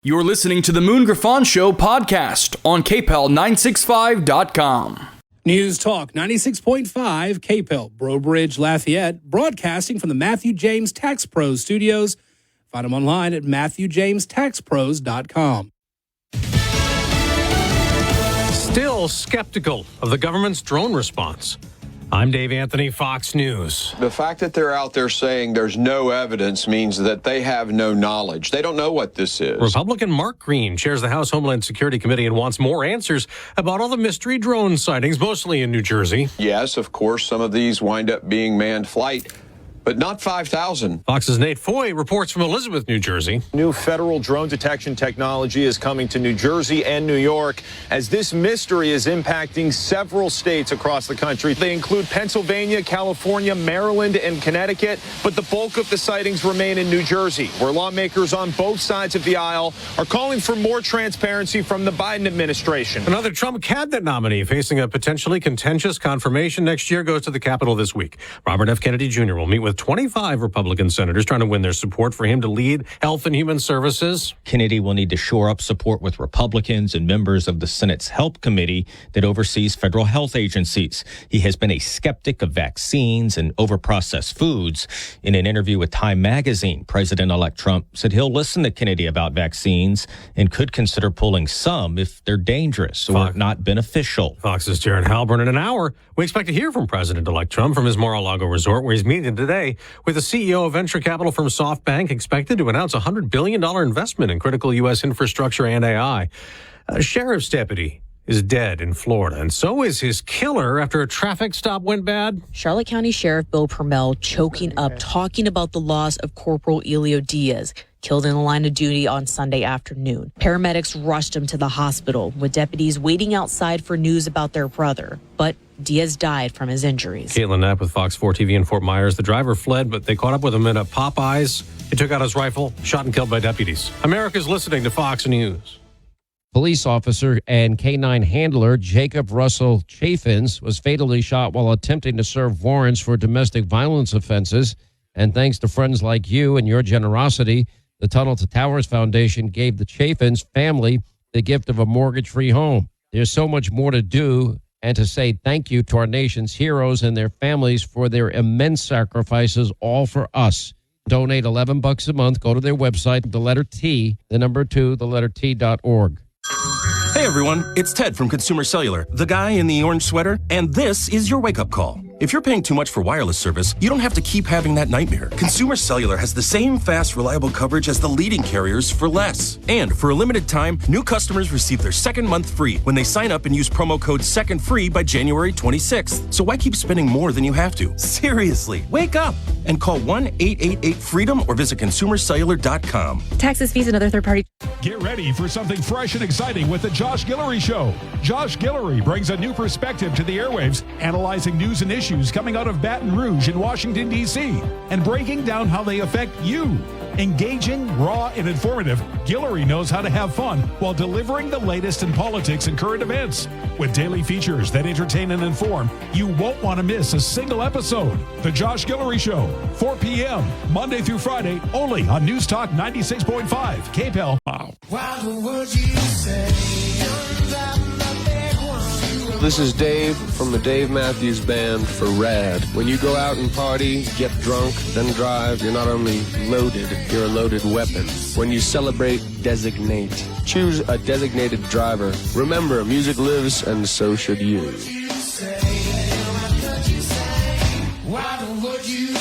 You're listening to the Moon Griffon Show podcast on KPEL965.com. News Talk 96.5 KPEL, Breaux Bridge, Lafayette, broadcasting from the Matthew James Tax Pros studios. Find them online at MatthewJamesTaxPros.com. Still skeptical of the government's drone response. I'm Dave Anthony, Fox News. The fact that they're out there saying there's no evidence means that they have no knowledge. They don't know what this is. Republican Mark Green chairs the House Homeland Security Committee and wants more answers about all the mystery drone sightings, mostly in New Jersey. Yes, of course, some of these wind up being manned flight, but not 5,000. Fox's Nate Foy reports from Elizabeth, New Jersey. New federal drone detection technology is coming to New Jersey and New York as this mystery is impacting several states across the country. They include Pennsylvania, California, Maryland, and Connecticut, but the bulk of the sightings remain in New Jersey, where lawmakers on both sides of the aisle are calling for more transparency from the Biden administration. Another Trump cabinet nominee facing a potentially contentious confirmation next year goes to the Capitol this week. Robert F. Kennedy Jr. will meet with 25 Republican senators trying to win their support for him to lead Health and Human Services. Kennedy will need to shore up support with Republicans and members of the Senate's Help Committee that oversees federal health agencies. He has been a skeptic of vaccines and overprocessed foods. In an interview with Time magazine, President-elect Trump said he'll listen to Kennedy about vaccines and could consider pulling some if they're dangerous or not beneficial. Fox's Jared Halpern. In an hour, we expect to hear from President-elect Trump from his Mar-a-Lago resort, where he's meeting today with the CEO of venture capital firm SoftBank, expected to announce a $100 billion investment in critical U.S. infrastructure and AI. A sheriff's deputy is dead in Florida, and so is his killer after a traffic stop went bad. Charlotte County Sheriff Bill Permel choking up, talking about the loss of Corporal Elio Diaz, killed in the line of duty on Sunday afternoon. Paramedics rushed him to the hospital, with deputies waiting outside for news about their brother. But Diaz died from his injuries. Caitlin Knapp with Fox 4 TV in Fort Myers. The driver fled, but they caught up with him at a Popeyes. He took out his rifle, shot and killed by deputies. America's listening to Fox News. Police officer and K-9 handler Jacob Russell Chaffins was fatally shot while attempting to serve warrants for domestic violence offenses. And thanks to friends like you and your generosity, the Tunnel to Towers Foundation gave the Chaffins family the gift of a mortgage-free home. There's so much more to do, and to say thank you to our nation's heroes and their families for their immense sacrifices, all for us. Donate $11 a month. Go to their website, the letter T, the number 2, the letter T.org. Hey everyone, it's Ted from Consumer Cellular, the guy in the orange sweater, and this is your wake-up call. If you're paying too much for wireless service, you don't have to keep having that nightmare. Consumer Cellular has the same fast, reliable coverage as the leading carriers for less. And for a limited time, new customers receive their second month free when they sign up and use promo code SECONDFREE by January 26th. So why keep spending more than you have to? Seriously, wake up and call 1-888-FREEDOM or visit consumercellular.com. Taxes, fees, and other third-party. Get ready for something fresh and exciting with the Josh Guillory Show. Josh Guillory brings a new perspective to the airwaves, analyzing news and issues coming out of Baton Rouge in Washington, D.C., and breaking down how they affect you. Engaging, raw, and informative, Guillory knows how to have fun while delivering the latest in politics and current events. With daily features that entertain and inform, you won't want to miss a single episode. The Josh Guillory Show, 4 p.m., Monday through Friday, only on News Talk 96.5, KPEL. Wow. This is Dave from the Dave Matthews Band for RAD. When you go out and party, get drunk, then drive, you're not only loaded, you're a loaded weapon. When you celebrate, designate. Choose a designated driver. Remember, music lives, and so should you.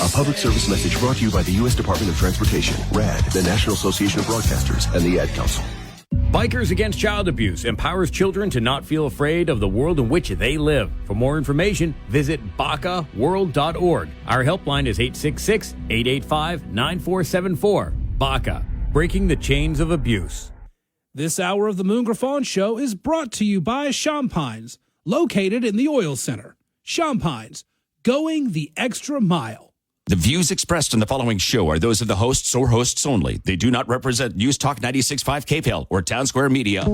A public service message brought to you by the U.S. Department of Transportation, RAD, the National Association of Broadcasters, and the Ad Council. Bikers Against Child Abuse empowers children to not feel afraid of the world in which they live. For more information, visit BACAworld.org. Our helpline is 866-885-9474. BACA, breaking the chains of abuse. This hour of the Moon Griffon Show is brought to you by Champines, located in the Oil Center. Champines, going the extra mile. The views expressed in the following show are those of the hosts or hosts only. They do not represent News Talk 96.5 KPEL or Town Square Media.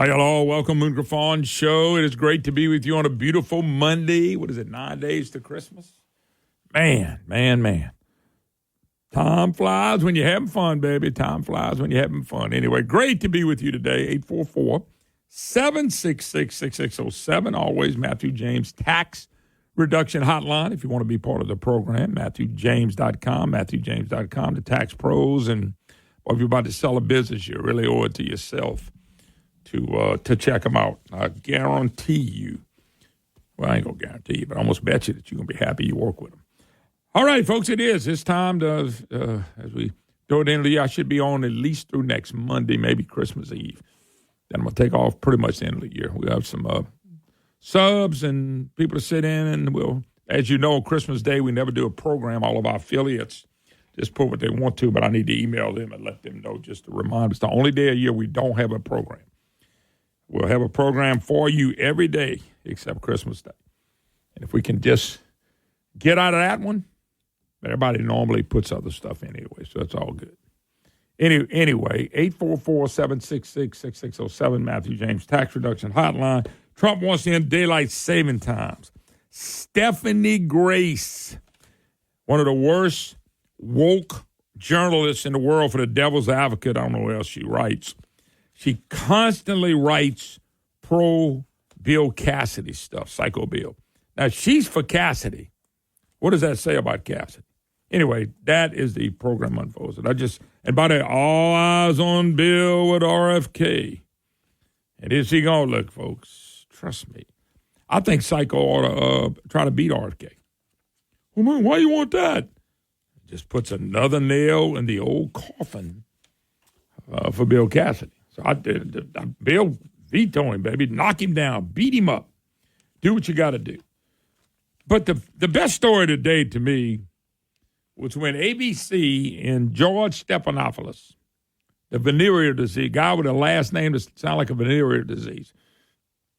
Hi, hello. Welcome, Moon Griffon Show. It is great to be with you on a beautiful Monday. What is it, 9 days to Christmas? Man. Time flies when you're having fun, baby. Time flies when you're having fun. Anyway, great to be with you today. 844-766-6607. Always Matthew James Tax Reduction Hotline. If you want to be part of the program, MatthewJames.com, MatthewJames.com, the tax pros. And if you're about to sell a business, you really owe it to yourself to check them out. I guarantee you, well, I ain't going to guarantee you, but I almost bet you that you're going to be happy you work with them. All right, folks, it's time to, as we go to the end of the year, I should be on at least through next Monday, maybe Christmas Eve. Then I'm going to take off pretty much the end of the year. We have some subs and people to sit in, and we'll, as you know, Christmas Day, we never do a program. All of our affiliates just put what they want to, but I need to email them and let them know just to remind us. The only day a year we don't have a program. We'll have a program for you every day except Christmas Day. And if we can just get out of that one, everybody normally puts other stuff in anyway, so that's all good. Anyway, 844-766-6607, Matthew James Tax Reduction Hotline. Trump wants to end daylight saving times. Stephanie Grace, one of the worst woke journalists in the world for the Devil's Advocate. I don't know what else she writes. She constantly writes pro-Bill Cassidy stuff, Psycho Bill. Now, she's for Cassidy. What does that say about Cassidy? Anyway, that is the program unfolds. And by the way, all eyes on Bill with RFK. And is he going to look, folks? Trust me. I think Psycho ought to try to beat RFK. Well, man, why you want that? Just puts another nail in the old coffin for Bill Cassidy. So Bill, veto him, baby. Knock him down. Beat him up. Do what you got to do. But the best story today to me was when ABC and George Stephanopoulos, the venereal disease, guy with a last name that sounds like a venereal disease,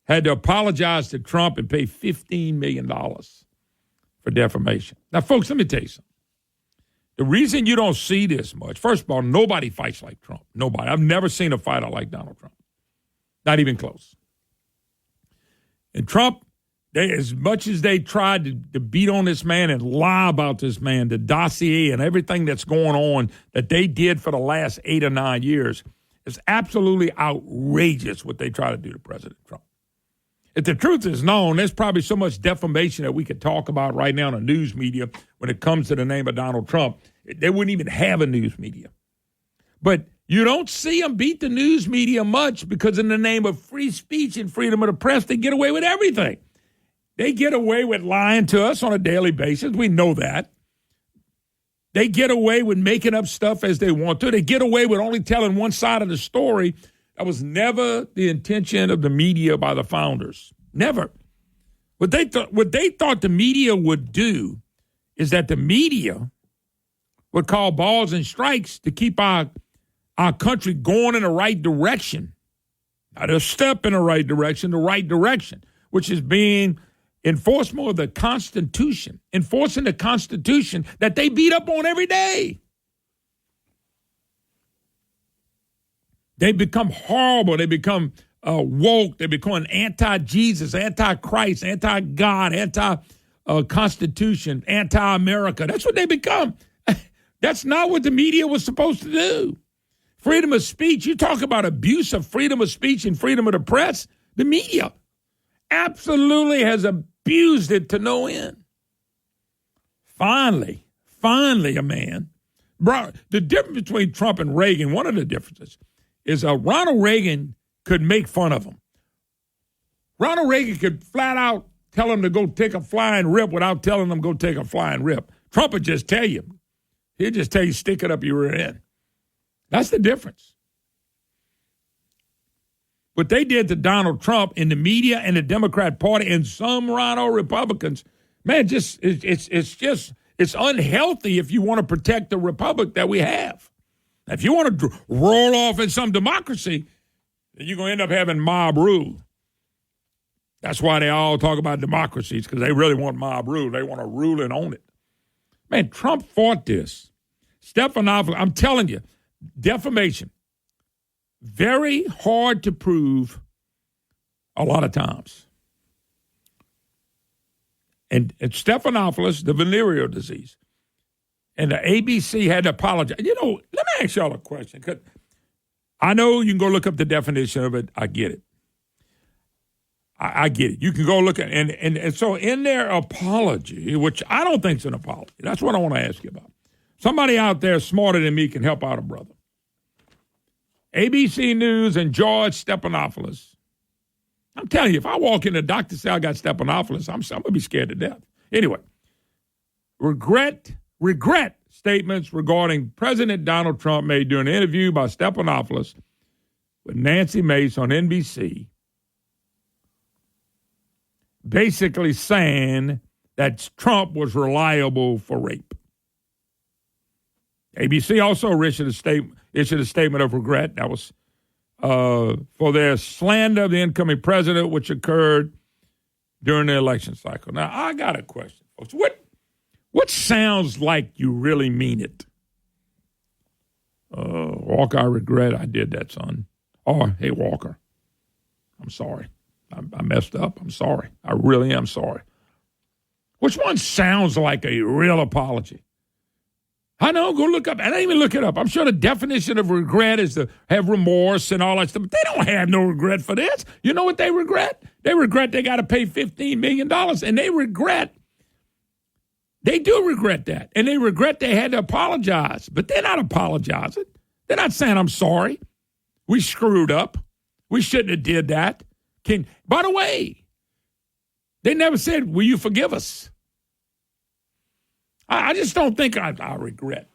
had to apologize to Trump and pay $15 million for defamation. Now, folks, let me tell you something. The reason you don't see this much, first of all, nobody fights like Trump. Nobody. I've never seen a fighter like Donald Trump. Not even close. And Trump, as much as they tried to beat on this man and lie about this man, the dossier and everything that's going on that they did for the last 8 or 9 years, it's absolutely outrageous what they try to do to President Trump. If the truth is known, there's probably so much defamation that we could talk about right now in the news media when it comes to the name of Donald Trump. They wouldn't even have a news media. But you don't see them beat the news media much because in the name of free speech and freedom of the press, they get away with everything. They get away with lying to us on a daily basis. We know that. They get away with making up stuff as they want to. They get away with only telling one side of the story. That was never the intention of the media by the founders. Never. What they thought the media would do is that the media would call balls and strikes to keep our country going in the right direction. Not a step in the right direction, which is being enforcement of the Constitution, enforcing the Constitution that they beat up on every day. They become horrible. They become woke. They become anti-Jesus, anti-Christ, anti-God, anti-Constitution, anti-America. That's what they become. That's not what the media was supposed to do. Freedom of speech, you talk about abuse of freedom of speech and freedom of the press, the media absolutely has abused it to no end. Finally, a man. The difference between Trump and Reagan, one of the differences, is Ronald Reagan could make fun of him. Ronald Reagan could flat out tell him to go take a flying rip without telling him go take a flying rip. Trump would just tell you. He'd just tell you, stick it up your rear end. That's the difference. What they did to Donald Trump in the media and the Democrat Party and some Rhino Republicans, man, it's unhealthy if you want to protect the republic that we have. If you want to roll off in some democracy, then you're going to end up having mob rule. That's why they all talk about democracies, because they really want mob rule. They want to rule and own it. Man, Trump fought this. Stephanopoulos, I'm telling you, defamation, very hard to prove, a lot of times. And Stephanopoulos, the venereal disease. And the ABC had to apologize. You know, let me ask y'all a question. 'Cause I know you can go look up the definition of it. I get it. I get it. You can go look at it. And so in their apology, which I don't think is an apology, that's what I want to ask you about. Somebody out there smarter than me can help out a brother. ABC News and George Stephanopoulos. I'm telling you, if I walk in, the doctor say I got Stephanopoulos, I'm going to be scared to death. Anyway, regret statements regarding President Donald Trump made during an interview by Stephanopoulos with Nancy Mace on NBC, basically saying that Trump was reliable for rape. ABC also issued a statement of regret. That was for their slander of the incoming president, which occurred during the election cycle. Now, I got a question, folks. What sounds like you really mean it? Walker, I regret I did that, son. Or, hey, Walker, I'm sorry. I messed up. I'm sorry. I really am sorry. Which one sounds like a real apology? I know, go look up. I didn't even look it up. I'm sure the definition of regret is to have remorse and all that stuff. But they don't have no regret for this. You know what they regret? They regret they got to pay $15 million. And they do regret that. And they regret they had to apologize. But they're not apologizing. They're not saying, I'm sorry. We screwed up. We shouldn't have did that. By the way, they never said, will you forgive us? I just don't think I regret.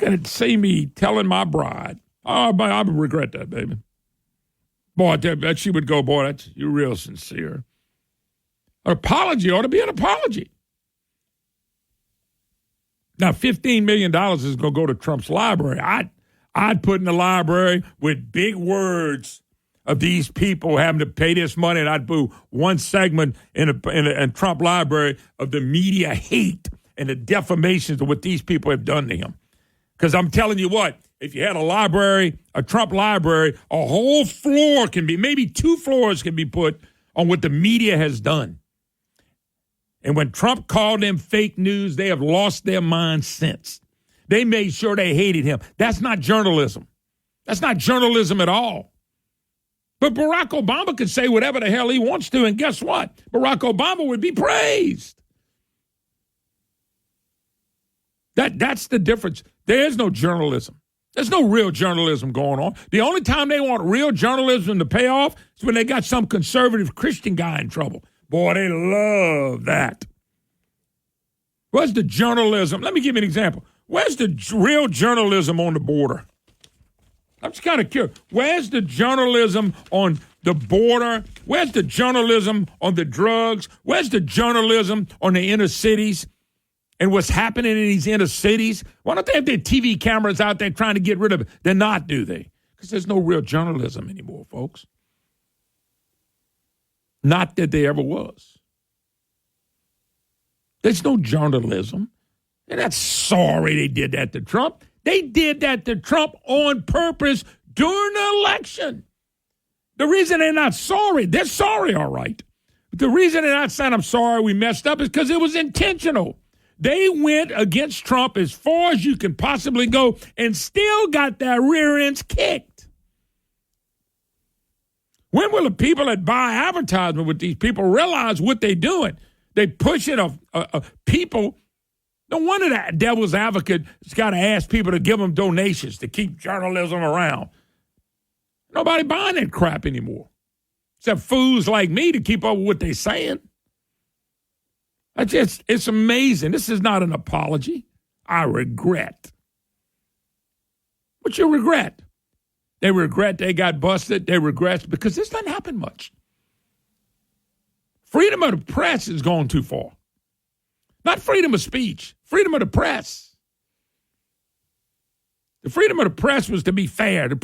Going to see me telling my bride, I regret that, baby. Boy, that she would go, boy, you're real sincere. An apology ought to be an apology. Now, $15 million is going to go to Trump's library. I'd put in the library with big words of these people having to pay this money, and I'd put one segment in Trump library of the media hate and the defamations of what these people have done to him. Because I'm telling you what, if you had a library, a Trump library, a whole floor can be, maybe 2 floors can be put on what the media has done. And when Trump called them fake news, they have lost their minds since. They made sure they hated him. That's not journalism. That's not journalism at all. But Barack Obama could say whatever the hell he wants to, and guess what? Barack Obama would be praised. That's the difference. There is no journalism. There's no real journalism going on. The only time they want real journalism to pay off is when they got some conservative Christian guy in trouble. Boy, they love that. Where's the journalism? Let me give you an example. Where's the real journalism on the border? I'm just kind of curious. Where's the journalism on the border? Where's the journalism on the drugs? Where's the journalism on the inner cities and what's happening in these inner cities? Why don't they have their TV cameras out there trying to get rid of it? They're not, do they? Because there's no real journalism anymore, folks. Not that there ever was. There's no journalism. They're not sorry they did that to Trump. They did that to Trump on purpose during the election. The reason they're not sorry, they're sorry, all right. But the reason they're not saying, I'm sorry, we messed up, is because it was intentional. They went against Trump as far as you can possibly go and still got their rear ends kicked. When will the people that buy advertisement with these people realize what they're doing? They pushing people. No wonder that devil's advocate has got to ask people to give them donations to keep journalism around. Nobody buying that crap anymore, except fools like me to keep up with what they're saying. It's amazing. This is not an apology. I regret. What you regret? They regret they got busted. They regret because this doesn't happen much. Freedom of the press has gone too far. Not freedom of speech, freedom of the press. The freedom of the press was to be fair. The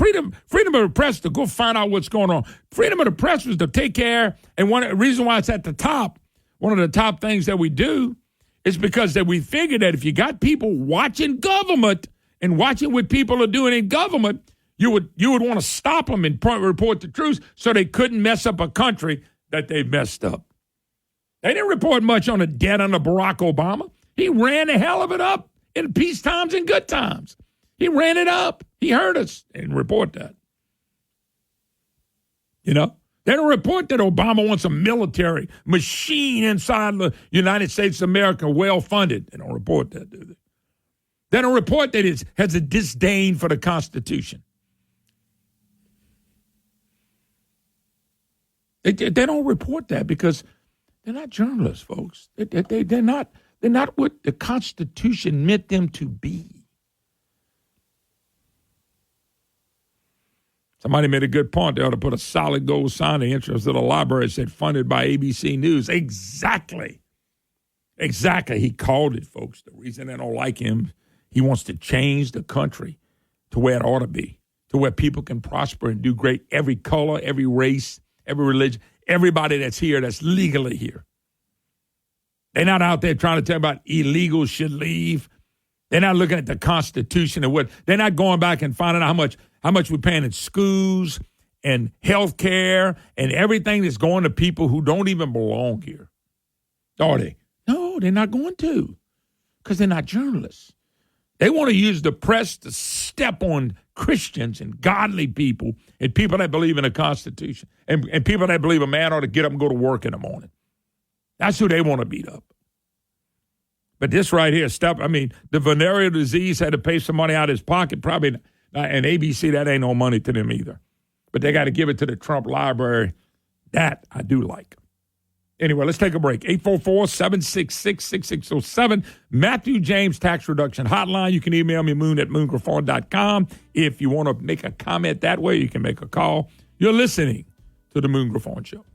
freedom of the press to go find out what's going on. Freedom of the press was to take care, and one reason why it's at the top, one of the top things that we do is because that we figure that if you got people watching government and watching what people are doing in government, You would want to stop them and report the truth so they couldn't mess up a country that they messed up. They didn't report much on the debt under Barack Obama. He ran the hell of it up in peace times and good times. He ran it up. He heard us and report that. You know, they don't report that Obama wants a military machine inside the United States of America, well-funded. They don't report that, do they? They don't report that it has a disdain for the Constitution. They don't report that because they're not journalists, folks. They're not what the Constitution meant them to be. Somebody made a good point. They ought to put a solid gold sign in the entrance of the library that said funded by ABC News. Exactly. He called it, folks. The reason they don't like him, he wants to change the country to where it ought to be, to where people can prosper and do great. Every color, every race, every religion, everybody that's here, that's legally here. They're not out there trying to tell about illegals should leave. They're not looking at the Constitution and what. They're not going back and finding out how much we're paying in schools and health care and everything that's going to people who don't even belong here. Are they? No, they're not going to, because they're not journalists. They want to use the press to step on Christians and godly people and people that believe in the Constitution and people that believe a man ought to get up and go to work in the morning. That's who they want to beat up. But this right here, the venereal disease had to pay some money out of his pocket, probably, and ABC, that ain't no money to them either. But they got to give it to the Trump library. That I do like. Anyway, let's take a break. 844-766-6607. Matthew James Tax Reduction Hotline. You can email me, moon@moongriffon.com. If you want to make a comment that way, you can make a call. You're listening to The Moon Griffon Show.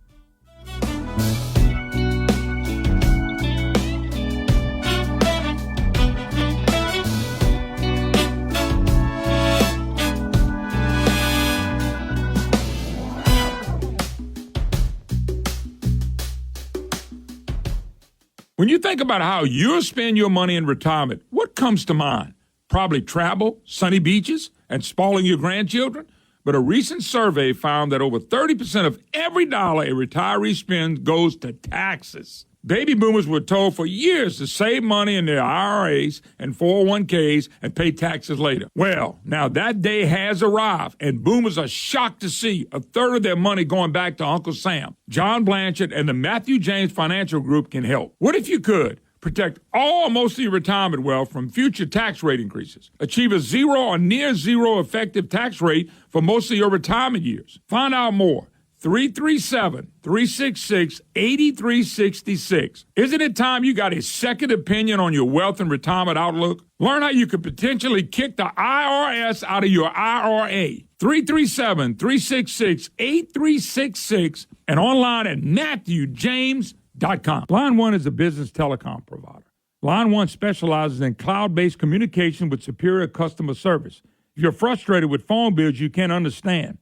When you think about how you'll spend your money in retirement, what comes to mind? Probably travel, sunny beaches, and spoiling your grandchildren. But a recent survey found that over 30% of every dollar a retiree spends goes to taxes. Baby boomers were told for years to save money in their IRAs and 401ks and pay taxes later. Well, now that day has arrived, and boomers are shocked to see a third of their money going back to Uncle Sam. John Blanchard and the Matthew James Financial Group can help. What if you could protect all or most of your retirement wealth from future tax rate increases? Achieve a zero or near zero effective tax rate for most of your retirement years. Find out more. 337-366-8366. Isn't it time you got a second opinion on your wealth and retirement outlook? Learn how you could potentially kick the IRS out of your IRA. 337-366-8366 and online at MatthewJames.com. Line One is a business telecom provider. Line One specializes in cloud-based communication with superior customer service. If you're frustrated with phone bills you can't understand,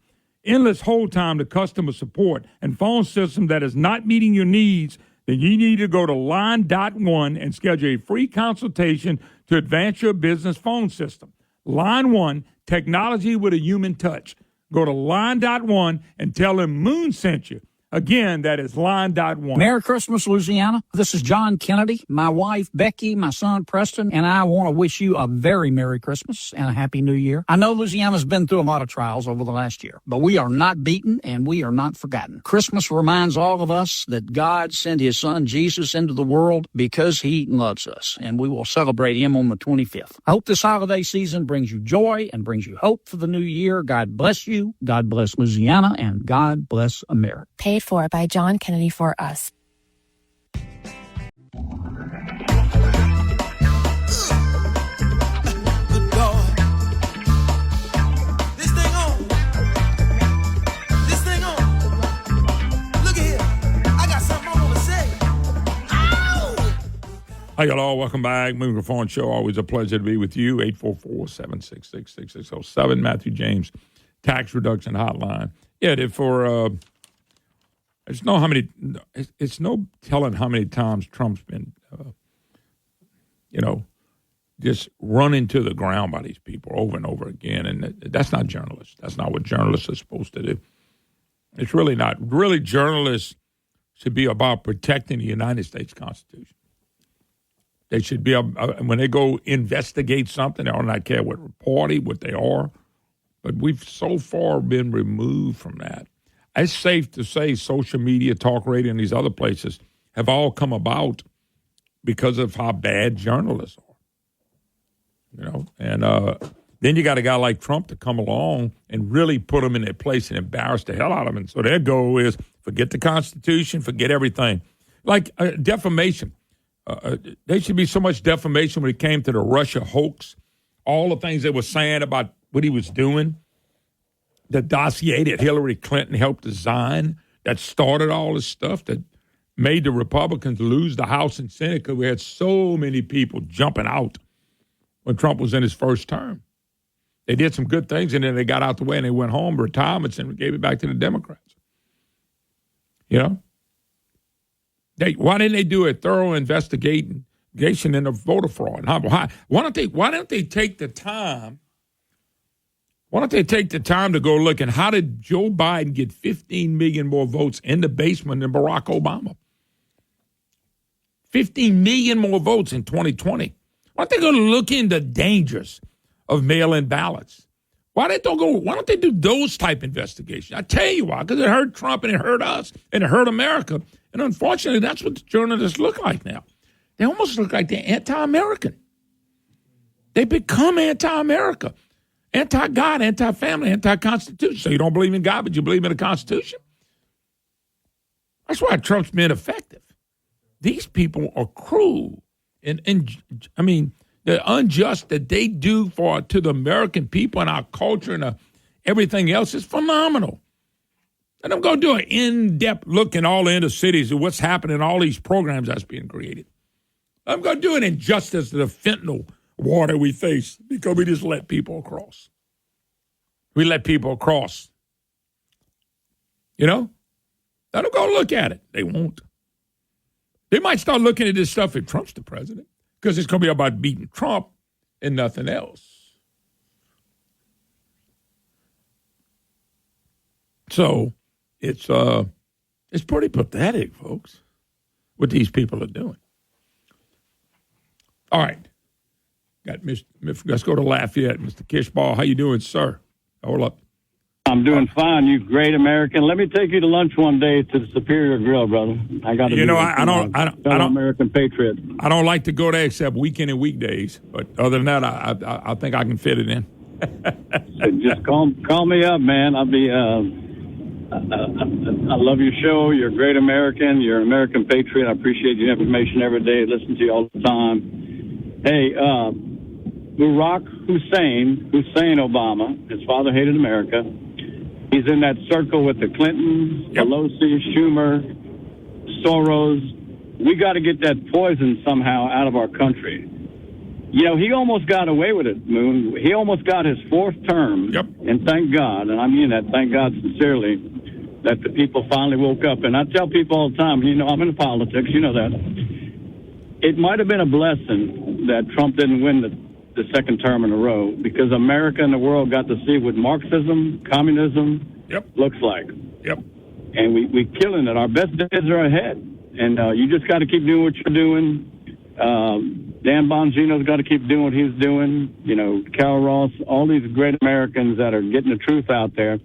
endless hold time to customer support, and phone system that is not meeting your needs, then you need to go to Line.1 and schedule a free consultation to advance your business phone system. Line One, technology with a human touch. Go to Line.1 and tell them Moon sent you. Again, that is Line.1. Merry Christmas, Louisiana. This is John Kennedy, my wife, Becky, my son, Preston, and I want to wish you a very Merry Christmas and a Happy New Year. I know Louisiana's been through a lot of trials over the last year, but we are not beaten and we are not forgotten. Christmas reminds all of us that God sent his son Jesus into the world because he loves us, and we will celebrate him on the 25th. I hope this holiday season brings you joy and brings you hope for the new year. God bless you, God bless Louisiana, and God bless America. Paid for by John Kennedy for us. Hi, y'all. Welcome back. Moon Griffon Show. Always a pleasure to be with you. 844-766-6607. Matthew James, Tax Reduction Hotline. Yeah, it's no telling how many times Trump's been, just run into the ground by these people over and over again. And that's not journalists. That's not what journalists are supposed to do. It's really not. Really, journalists should be about protecting the United States Constitution. They should be, when they go investigate something, they do not care what party, what they are. But we've so far been removed from that. It's safe to say social media, talk radio, and these other places have all come about because of how bad journalists are. You know, and then you got a guy like Trump to come along and really put them in their place and embarrass the hell out of them. And so their goal is forget the Constitution, forget everything. Like defamation. There should be so much defamation when it came to the Russia hoax, all the things they were saying about what he was doing, the dossier that Hillary Clinton helped design that started all this stuff that made the Republicans lose the House and Senate because we had so many people jumping out when Trump was in his first term. They did some good things, and then they got out the way, and they went home, retirements, and gave it back to the Democrats. You know? Why didn't they do a thorough investigation into voter fraud? Why don't they take the time? Why don't they take the time to go look at how did Joe Biden get 15 million more votes in the basement than Barack Obama? 15 million more votes in 2020. Why don't they go look into dangers of mail-in ballots? Why don't they do those type investigations? I tell you why, because it hurt Trump and it hurt us and it hurt America. And unfortunately, that's what the journalists look like now. They almost look like they're anti-American. They become anti-America, anti-God, anti-family, anti-Constitution. So you don't believe in God, but you believe in the Constitution? That's why Trump's been effective. These people are cruel. And I mean, the unjust that they do to the American people and our culture and everything else is phenomenal. And I'm going to do an in-depth look in all the inner cities of what's happening in all these programs that's being created. I'm going to do an injustice to the fentanyl water we face because we just let people across. We let people across. You know? Let them go look at it. They won't. They might start looking at this stuff if Trump's the president because it's going to be about beating Trump and nothing else. So it's pretty pathetic, folks, what these people are doing. All right. Let's go to Lafayette. Mr. Kishball, how you doing, sir? Hold up. I'm doing fine, you great American. Let me take you to lunch one day to the Superior Grill, brother. I got to. You know, I don't American patriot. I don't like to go there except weekend and weekdays. But other than that, I think I can fit it in. So just call me up, man. I'll be. I love your show. You're a great American. You're an American patriot. I appreciate your information every day. Listen to you all the time. Hey, Barack Hussein Obama, his father hated America. He's in that circle with the Clintons, Pelosi, Schumer, Soros. We got to get that poison somehow out of our country. You know, he almost got away with it, Moon. He almost got his fourth term. Yep. And thank God, and I mean that, thank God sincerely, that the people finally woke up. And I tell people all the time, you know, I'm in politics, you know that. It might have been a blessing that Trump didn't win the second term in a row because America and the world got to see what Marxism, communism looks like. Yep. And we killing it. Our best days are ahead. And you just got to keep doing what you're doing. Dan Bongino's got to keep doing what he's doing. You know, Carol Ross, all these great Americans that are getting the truth out there.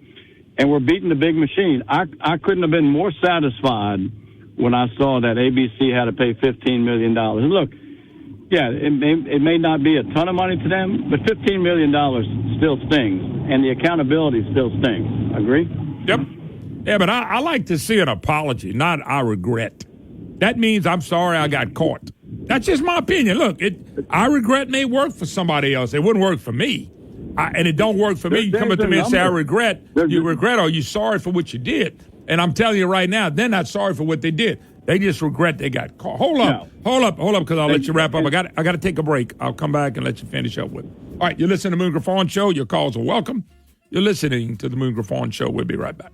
And we're beating the big machine. I couldn't have been more satisfied when I saw that ABC had to pay $15 million. And look, yeah, it may not be a ton of money to them, but $15 million still stings, and the accountability still stings. Agree? Yep. Yeah, but I like to see an apology, not I regret. That means I'm sorry I got caught. That's just my opinion. Look, I regret may work for somebody else. It wouldn't work for me. And it don't work for me. You come up to me and say, I regret. You regret, or you sorry for what you did. And I'm telling you right now, they're not sorry for what they did. They just regret they got caught. Hold up, because I'll let you wrap up. I got to take a break. I'll come back and let you finish up with it. All right, you're listening to the Moon Griffon Show. Your calls are welcome. You're listening to the Moon Griffon Show. We'll be right back.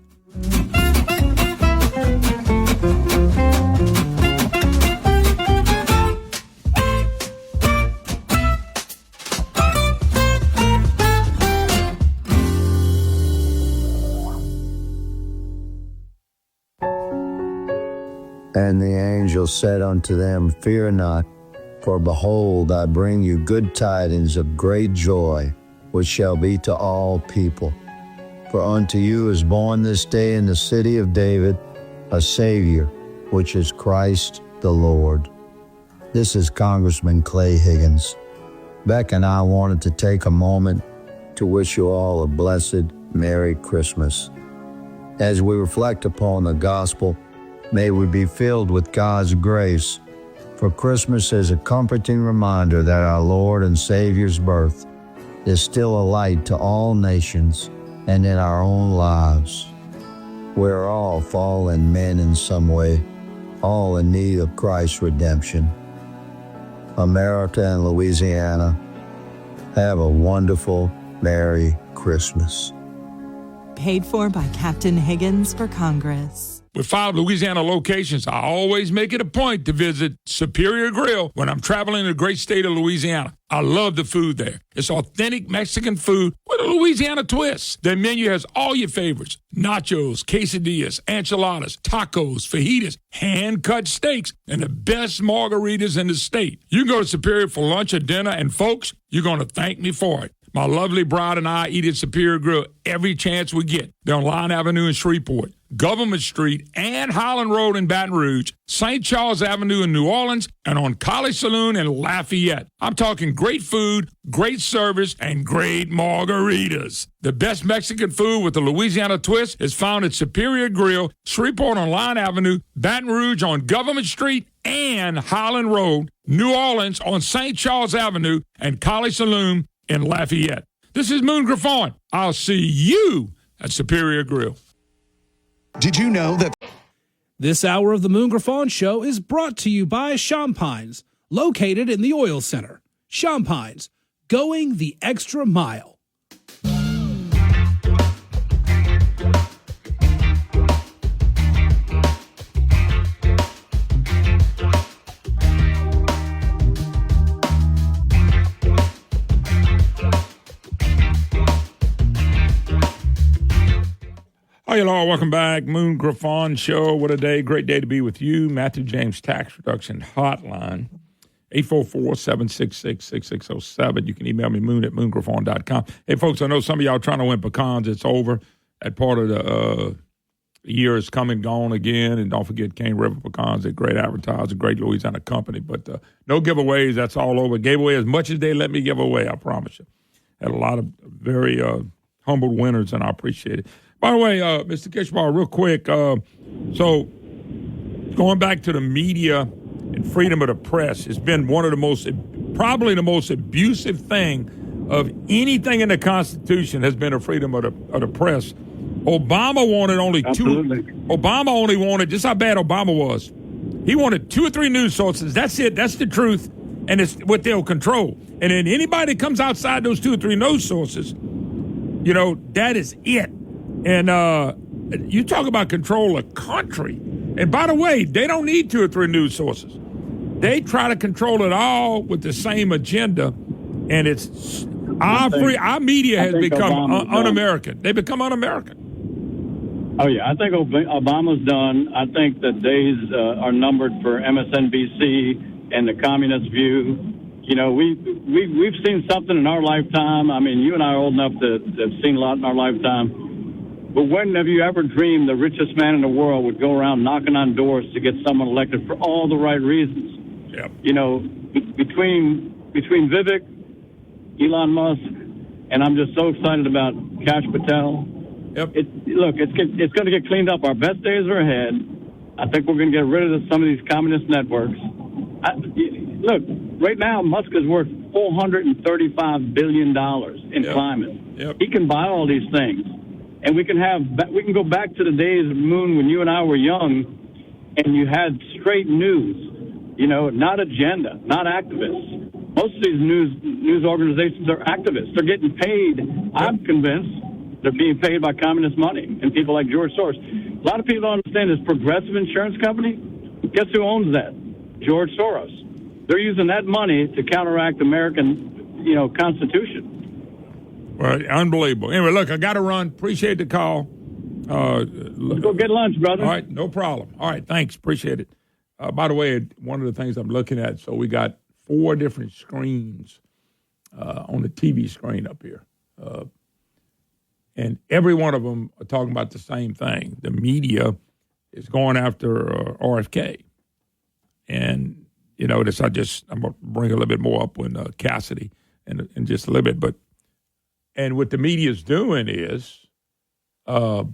And the angel said unto them, Fear not, for behold, I bring you good tidings of great joy, which shall be to all people. For unto you is born this day in the city of David a Savior, which is Christ the Lord. This is Congressman Clay Higgins. Beck and I wanted to take a moment to wish you all a blessed Merry Christmas. As we reflect upon the gospel, may we be filled with God's grace, for Christmas is a comforting reminder that our Lord and Savior's birth is still a light to all nations and in our own lives. We're all fallen men in some way, all in need of Christ's redemption. America and Louisiana, have a wonderful Merry Christmas. Paid for by Captain Higgins for Congress. With 5 Louisiana locations, I always make it a point to visit Superior Grill when I'm traveling in the great state of Louisiana. I love the food there. It's authentic Mexican food with a Louisiana twist. Their menu has all your favorites: nachos, quesadillas, enchiladas, tacos, fajitas, hand-cut steaks, and the best margaritas in the state. You can go to Superior for lunch or dinner, and folks, you're going to thank me for it. My lovely bride and I eat at Superior Grill every chance we get. They're on Line Avenue in Shreveport, Government Street and Highland Road in Baton Rouge, St. Charles Avenue in New Orleans, and on College Saloon in Lafayette. I'm talking great food, great service, and great margaritas. The best Mexican food with the Louisiana twist is found at Superior Grill, Shreveport on Line Avenue, Baton Rouge on Government Street and Highland Road, New Orleans on St. Charles Avenue, and College Saloon in Lafayette. This is Moon Griffon. I'll see you at Superior Grill. Did you know that this hour of the Moon Griffon Show is brought to you by Champagnes, located in the Oil Center. Champagnes, going the extra mile. Hi, y'all. Welcome back. Moon Griffon Show. What a day. Great day to be with you. Matthew James Tax Reduction Hotline, 844-766-6607. You can email me, moon@moongriffon.com. Hey, folks, I know some of y'all trying to win pecans. It's over. That part of the year is come and gone again. And don't forget Cane River Pecans. They're great advertisers, great Louisiana company. But no giveaways. That's all over. Gave away as much as they let me give away, I promise you. Had a lot of very humbled winners, and I appreciate it. By the way, Mr. Kishbar, real quick, so going back to the media and freedom of the press, it's been one of the probably the most abusive thing of anything in the Constitution has been a freedom of the press. Obama wanted only Absolutely. Obama only wanted, just how bad Obama was. He wanted 2 or 3 news sources. That's it. That's the truth. And it's what they'll control. And then anybody that comes outside those 2 or 3 news sources, that is it. And you talk about control of country. And by the way, they don't need 2 or 3 news sources. They try to control it all with the same agenda. And it's our media has become un-American. They become un-American. Oh, yeah. I think Obama's done. I think the days are numbered for MSNBC and the communist view. We've seen something in our lifetime. I mean, you and I are old enough to have seen a lot in our lifetime. But when have you ever dreamed the richest man in the world would go around knocking on doors to get someone elected for all the right reasons? Yep. Between Vivek, Elon Musk, and I'm just so excited about Kash Patel. Yep. It's going to get cleaned up. Our best days are ahead. I think we're going to get rid of some of these communist networks. Right now, Musk is worth $435 billion in climate. Yep. He can buy all these things. And we can go back to the days of Moon when you and I were young, and you had straight news, not agenda, not activists. Most of these news organizations are activists. They're getting paid. I'm convinced they're being paid by communist money and people like George Soros. A lot of people don't understand this Progressive Insurance Company. Guess who owns that? George Soros. They're using that money to counteract American, Constitution. Well, unbelievable. Anyway, look, I got to run. Appreciate the call. Let's go get lunch, brother. All right, no problem. All right, thanks. Appreciate it. By the way, one of the things I'm looking at, so we got 4 different screens on the TV screen up here. And every one of them are talking about the same thing. The media is going after RFK. And, I'm going to bring a little bit more up when Cassidy in just a little bit. And what the media is doing is, they're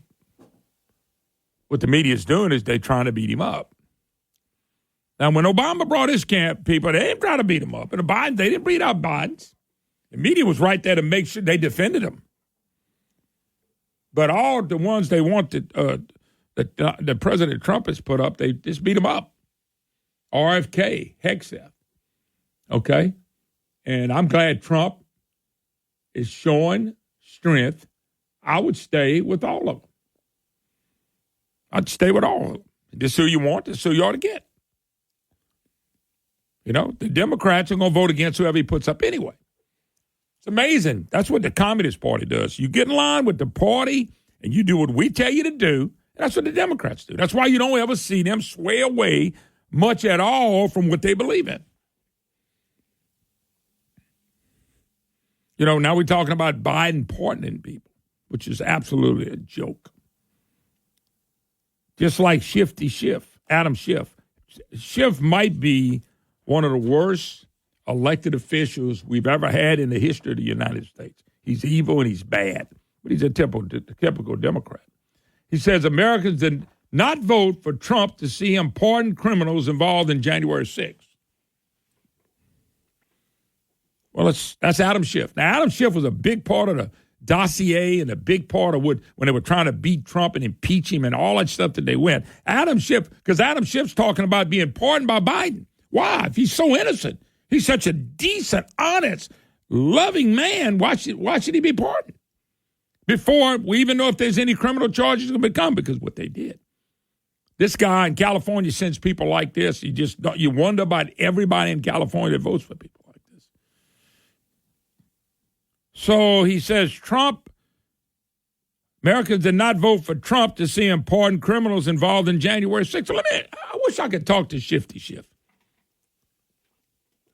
trying to beat him up. Now, when Obama brought his camp people, they didn't try to beat him up. And Biden, they didn't beat up Biden's. The media was right there to make sure they defended him. But all the ones they wanted, that President Trump has put up, they just beat him up. RFK, Hegseth. Okay? And I'm glad Trump is showing strength. I would stay with all of them. I'd stay with all of them. This is who you want, this is who you ought to get. The Democrats are going to vote against whoever he puts up anyway. It's amazing. That's what the Communist Party does. You get in line with the party and you do what we tell you to do. And that's what the Democrats do. That's why you don't ever see them sway away much at all from what they believe in. Now we're talking about Biden pardoning people, which is absolutely a joke. Just like Shifty Schiff, Adam Schiff. Schiff might be one of the worst elected officials we've ever had in the history of the United States. He's evil and he's bad, but he's a typical Democrat. He says Americans did not vote for Trump to see him pardon criminals involved in January 6th. Well, that's Adam Schiff. Now, Adam Schiff was a big part of the dossier and a big part of when they were trying to beat Trump and impeach him and all that stuff that they went. Because Adam Schiff's talking about being pardoned by Biden. Why? If he's so innocent, he's such a decent, honest, loving man, why should he be pardoned? Before we even know if there's any criminal charges going to come, because what they did. This guy in California sends people like this. You wonder about everybody in California that votes for people like this. So he says Americans did not vote for Trump to see him pardon criminals involved in January 6th. So I wish I could talk to Shifty Schiff.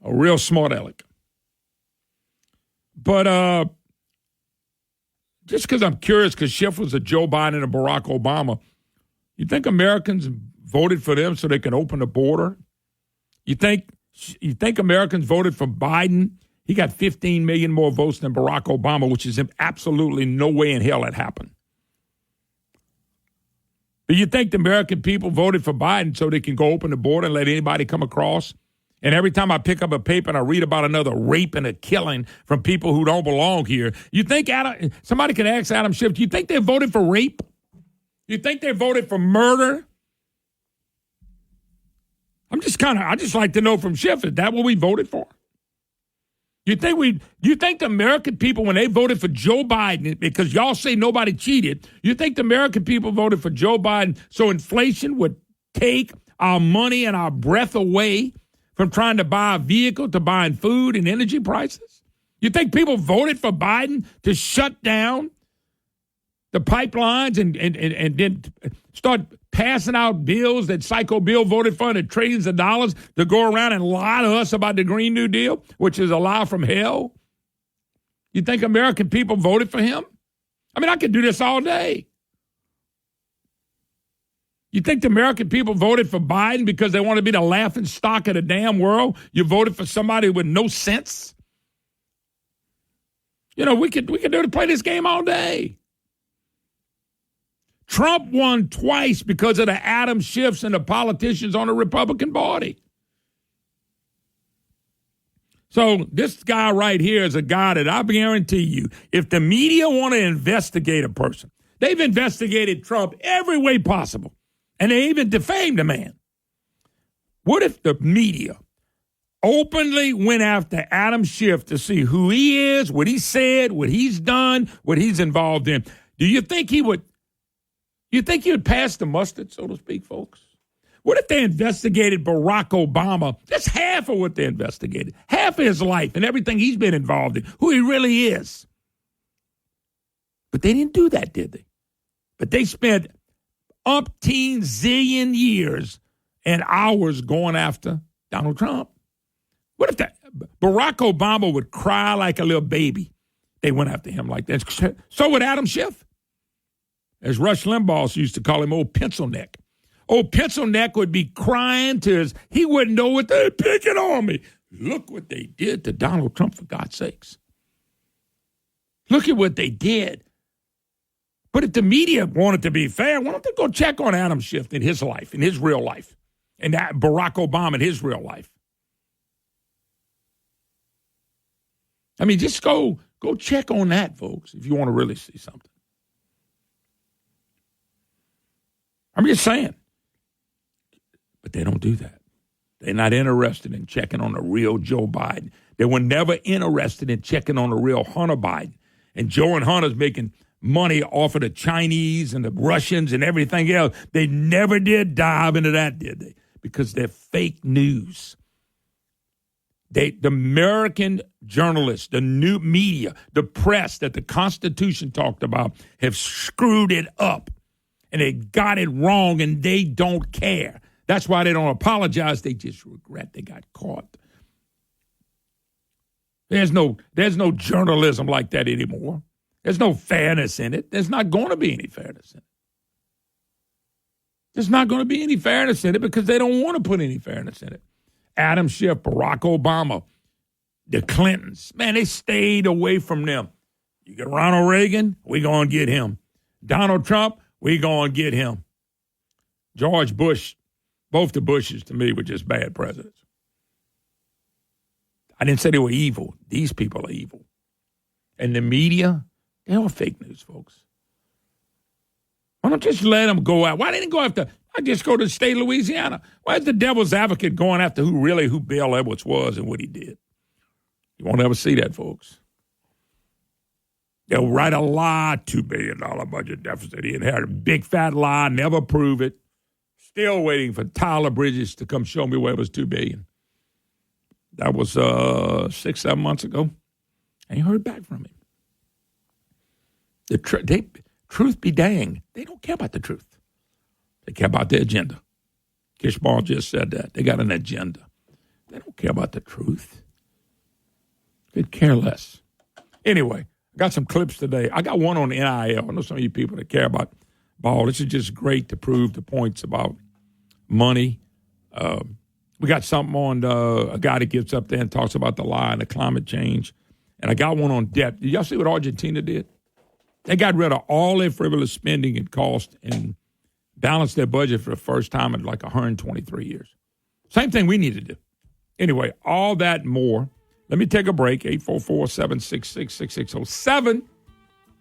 A real smart aleck. But just because I'm curious, because Schiff was a Joe Biden and Barack Obama, you think Americans voted for them so they can open the border? You think Americans voted for Biden? He got 15 million more votes than Barack Obama, which is absolutely no way in hell it happened. Do you think the American people voted for Biden so they can go open the border and let anybody come across? And every time I pick up a paper and I read about another rape and a killing from people who don't belong here, you think somebody can ask Adam Schiff, do you think they voted for rape? You think they voted for murder? I just like to know from Schiff, is that what we voted for? You think the American people, when they voted for Joe Biden, because y'all say nobody cheated, you think the American people voted for Joe Biden so inflation would take our money and our breath away from trying to buy a vehicle to buying food and energy prices? You think people voted for Biden to shut down the pipelines and then start passing out bills that Psycho Bill voted for, the trillions of dollars to go around and lie to us about the Green New Deal, which is a lie from hell? You think American people voted for him? I mean, I could do this all day. You think the American people voted for Biden because they want to be the laughing stock of the damn world? You voted for somebody with no sense? We could play this game all day. Trump won twice because of the Adam Schiffs and the politicians on the Republican Party. So this guy right here is a guy that I guarantee you, if the media want to investigate a person, they've investigated Trump every way possible, and they even defamed the man. What if the media openly went after Adam Schiff to see who he is, what he said, what he's done, what he's involved in? Do you think he would? You think he would pass the mustard, so to speak, folks? What if they investigated Barack Obama? Just half of what they investigated. Half of his life and everything he's been involved in, who he really is. But they didn't do that, did they? But they spent umpteen zillion years and hours going after Donald Trump. What if Barack Obama would cry like a little baby? They went after him like that. So would Adam Schiff. As Rush Limbaugh used to call him, old pencil neck. Old pencil neck would be crying he wouldn't know what they're picking on me. Look what they did to Donald Trump, for God's sakes. Look at what they did. But if the media wanted to be fair, why don't they go check on Adam Schiff in his life, in his real life, and Barack Obama in his real life? I mean, just go check on that, folks, if you want to really see something. I'm just saying. But they don't do that. They're not interested in checking on the real Joe Biden. They were never interested in checking on the real Hunter Biden. And Joe and Hunter's making money off of the Chinese and the Russians and everything else. They never did dive into that, did they? Because they're fake news. The American journalists, the new media, the press that the Constitution talked about have screwed it up. And they got it wrong, and they don't care. That's why they don't apologize. They just regret they got caught. There's no journalism like that anymore. There's no fairness in it. There's not going to be any fairness in it. There's not going to be any fairness in it because they don't want to put any fairness in it. Adam Schiff, Barack Obama, the Clintons, man, they stayed away from them. You get Ronald Reagan, we going to get him. Donald Trump, we going to get him. George Bush, both the Bushes to me were just bad presidents. I didn't say they were evil. These people are evil. And the media, they're all fake news, folks. Why don't just let them go out? Why didn't they go after, I just go to the state of Louisiana? Why is the devil's advocate going after who Bill Edwards was and what he did? You won't ever see that, folks. They'll write a lie, $2 billion budget deficit. He inherited a big fat lie, never prove it. Still waiting for Tyler Bridges to come show me where it was $2 billion. That was 6-7 months ago. I ain't heard back from him. Truth be dang, they don't care about the truth. They care about their agenda. Kishbal just said that. They got an agenda. They don't care about the truth. Could care less. Anyway, I got some clips today. I got one on NIL. I know some of you people that care about ball. This is just great to prove the points about money. We got something on a guy that gets up there and talks about the lie and the climate change. And I got one on debt. Did y'all see what Argentina did? They got rid of all their frivolous spending and cost and balanced their budget for the first time in like 123 years. Same thing we need to do. Anyway, all that and more. Let me take a break. 844-766-6607.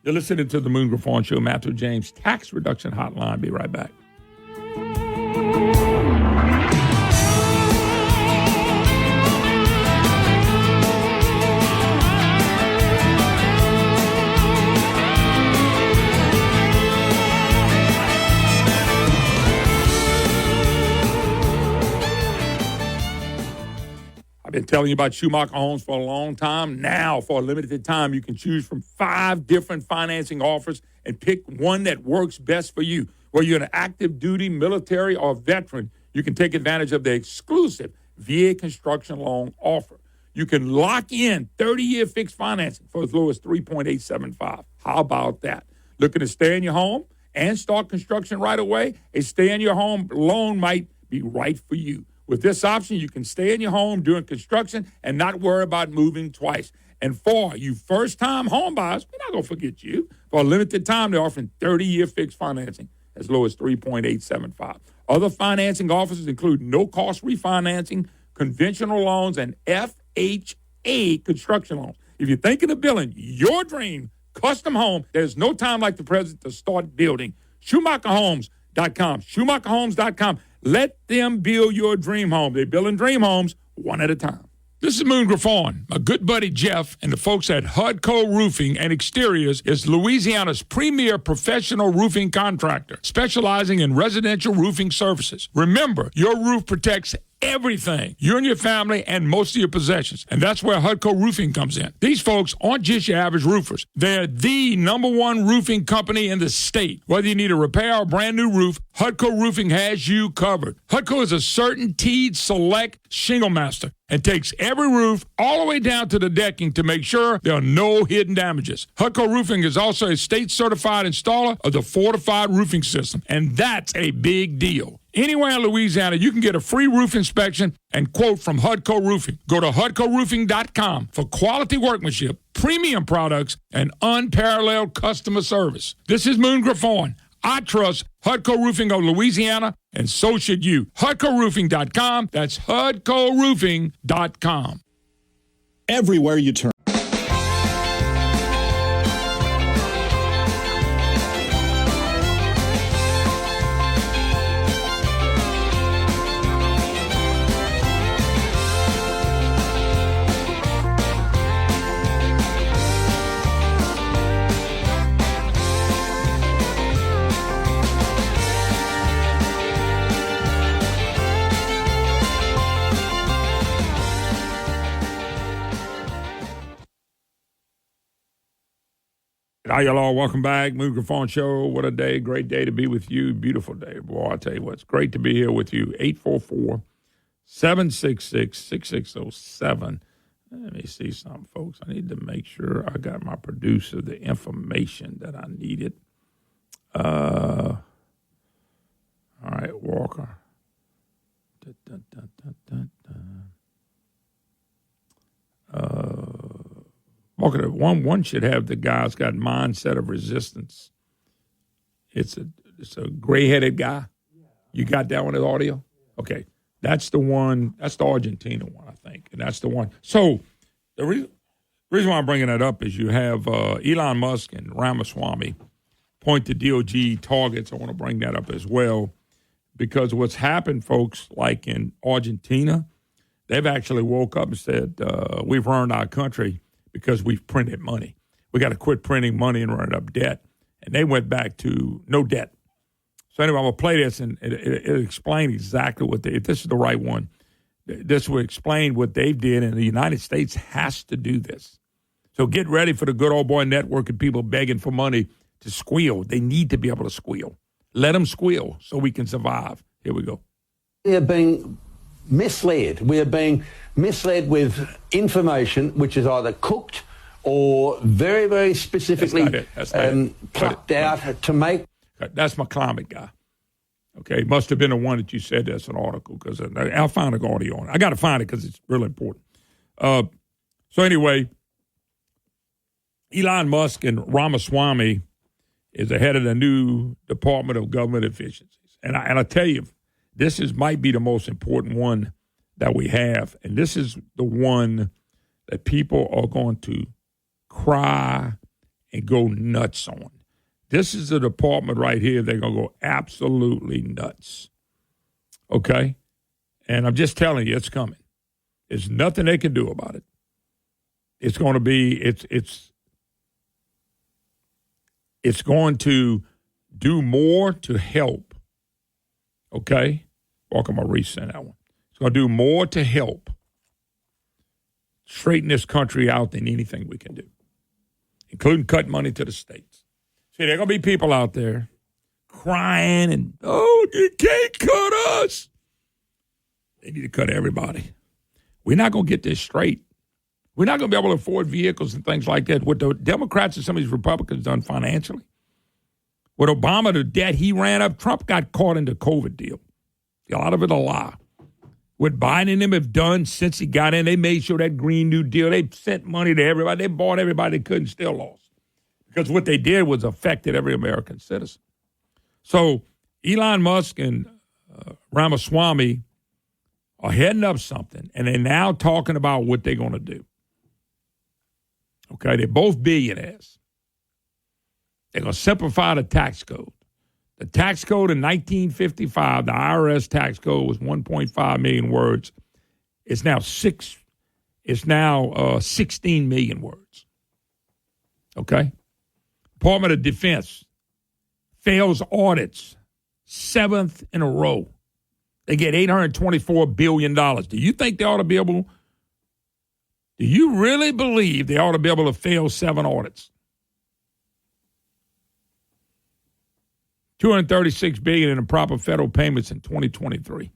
You're listening to the Moon Griffon Show. Matthew James Tax Reduction Hotline. Be right back. Been telling you about Schumacher Homes for a long time. Now, for a limited time, you can choose from 5 different financing offers and pick one that works best for you. Whether you're an active duty, military, or veteran, you can take advantage of the exclusive VA construction loan offer. You can lock in 30-year fixed financing for as low as 3.875. How about that? Looking to stay in your home and start construction right away? A stay-in-your-home loan might be right for you. With this option, you can stay in your home during construction and not worry about moving twice. And for you first-time home buyers, we're not going to forget you. For a limited time, they're offering 30-year fixed financing as low as 3.875. Other financing offers include no-cost refinancing, conventional loans, and FHA construction loans. If you're thinking of building your dream custom home, there's no time like the present to start building. SchumacherHomes.com. SchumacherHomes.com. Let them build your dream home. They're building dream homes one at a time. This is Moon Griffon. My good buddy Jeff and the folks at Hudco Roofing and Exteriors is Louisiana's premier professional roofing contractor, specializing in residential roofing services. Remember, your roof protects everything, you and your family, and most of your possessions. And that's where Hudco Roofing comes in. These folks aren't just your average roofers. They're the #1 roofing company in the state. Whether you need a repair or a brand new roof, Hudco Roofing has you covered. Hudco is a CertainTeed Select Shingle Master and takes every roof all the way down to the decking to make sure there are no hidden damages. Hudco Roofing is also a state-certified installer of the Fortified Roofing System, and that's a big deal. Anywhere in Louisiana, you can get a free roof inspection and quote from Hudco Roofing. Go to HudcoRoofing.com for quality workmanship, premium products, and unparalleled customer service. This is Moon Griffon. I trust Hudco Roofing of Louisiana, and so should you. HudcoRoofing.com. That's HudcoRoofing.com. Everywhere you turn. Hi, y'all all. Welcome back. Moon Griffon Show. What a day. Great day to be with you. Beautiful day. Boy, I tell you what, it's great to be here with you. 844-766-6607. Let me see something, folks. I need to make sure I got my producer the information that I needed. All right, Walker. Walker, one should have the guy's got mindset of resistance. It's a gray-headed guy. You got that one as audio? Okay. That's the one. That's the Argentina one, I think. And that's the one. So the reason why I'm bringing that up is you have Elon Musk and Ramaswamy point to DOJ targets. I want to bring that up as well because what's happened, folks, like in Argentina, they've actually woke up and said, we've ruined our country because we've printed money. We got to quit printing money and run up debt. And they went back to no debt. So anyway, I'm going to play this, and it'll explain exactly what if this is the right one, this will explain what they did, and the United States has to do this. So get ready for the good old boy network and people begging for money to squeal. They need to be able to squeal. Let them squeal so we can survive. Here we go. We are being misled. We are being misled with information which is either cooked or very, very specifically plucked out to make. That's my climate guy. Okay, it must have been the one that you said that's an article because I'll find the audio on it. I got to find it because it's really important. So anyway, Elon Musk and Ramaswamy is the head of the new Department of Government Efficiencies. And I tell you, this might be the most important one that we have. And this is the one that people are going to cry and go nuts on. This is the department right here. They're going to go absolutely nuts. Okay? And I'm just telling you, it's coming. There's nothing they can do about it. It's going to be, it's going to do more to help. Okay? Welcome, Maurice sent that one. It's going to do more to help straighten this country out than anything we can do, including cut money to the states. See, there are going to be people out there crying and, oh, you can't cut us. They need to cut everybody. We're not going to get this straight. We're not going to be able to afford vehicles and things like that. What the Democrats and some of these Republicans done financially, with Obama, the debt he ran up, Trump got caught in the COVID deal. A lot of it a lie. What Biden and them have done since he got in, they made sure that Green New Deal, they sent money to everybody. They bought everybody they could and still lost. Because what they did was affected every American citizen. So Elon Musk and Ramaswamy are heading up something, and they're now talking about what they're going to do. Okay, they're both billionaires. They're going to simplify the tax code. The tax code in 1955, the IRS tax code was 1.5 million words. It's now 6 is now 16 million words. Okay? Department of Defense fails audits 7th in a row. They get $824 billion. Do you think they ought to be able, do you really believe they ought to be able to fail 7 audits? $236 billion in improper federal payments in 2023.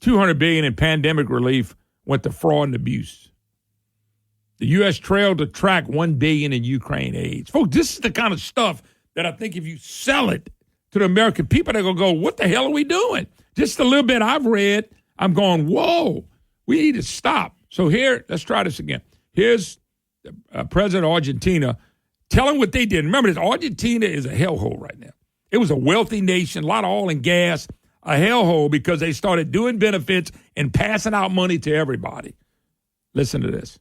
$200 billion in pandemic relief went to fraud and abuse. The U.S. trailed to track $1 billion in Ukraine aid. Folks, this is the kind of stuff that I think if you sell it to the American people, they're going to go, what the hell are we doing? Just a little bit I've read, I'm going, whoa, we need to stop. So here, let's try this again. Here's President of Argentina telling what they did. Remember this, Argentina is a hellhole right now. It was a wealthy nation, a lot of oil and gas, a hellhole because they started doing benefits and passing out money to everybody. Listen to this.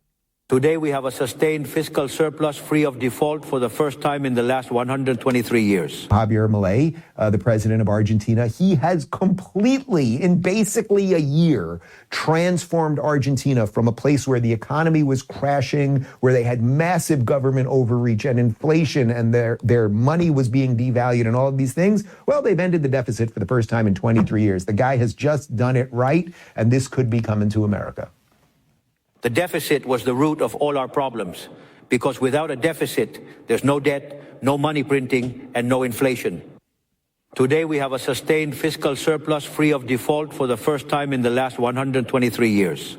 Today, we have a sustained fiscal surplus free of default for the first time in the last 123 years. Javier Milei, the president of Argentina, he has completely, in basically a year, transformed Argentina from a place where the economy was crashing, where they had massive government overreach and inflation, and their money was being devalued and all of these things. Well, they've ended the deficit for the first time in 23 years. The guy has just done it right, and this could be coming to America. The deficit was the root of all our problems, because without a deficit, there's no debt, no money printing, and no inflation. Today, we have a sustained fiscal surplus free of default for the first time in the last 123 years.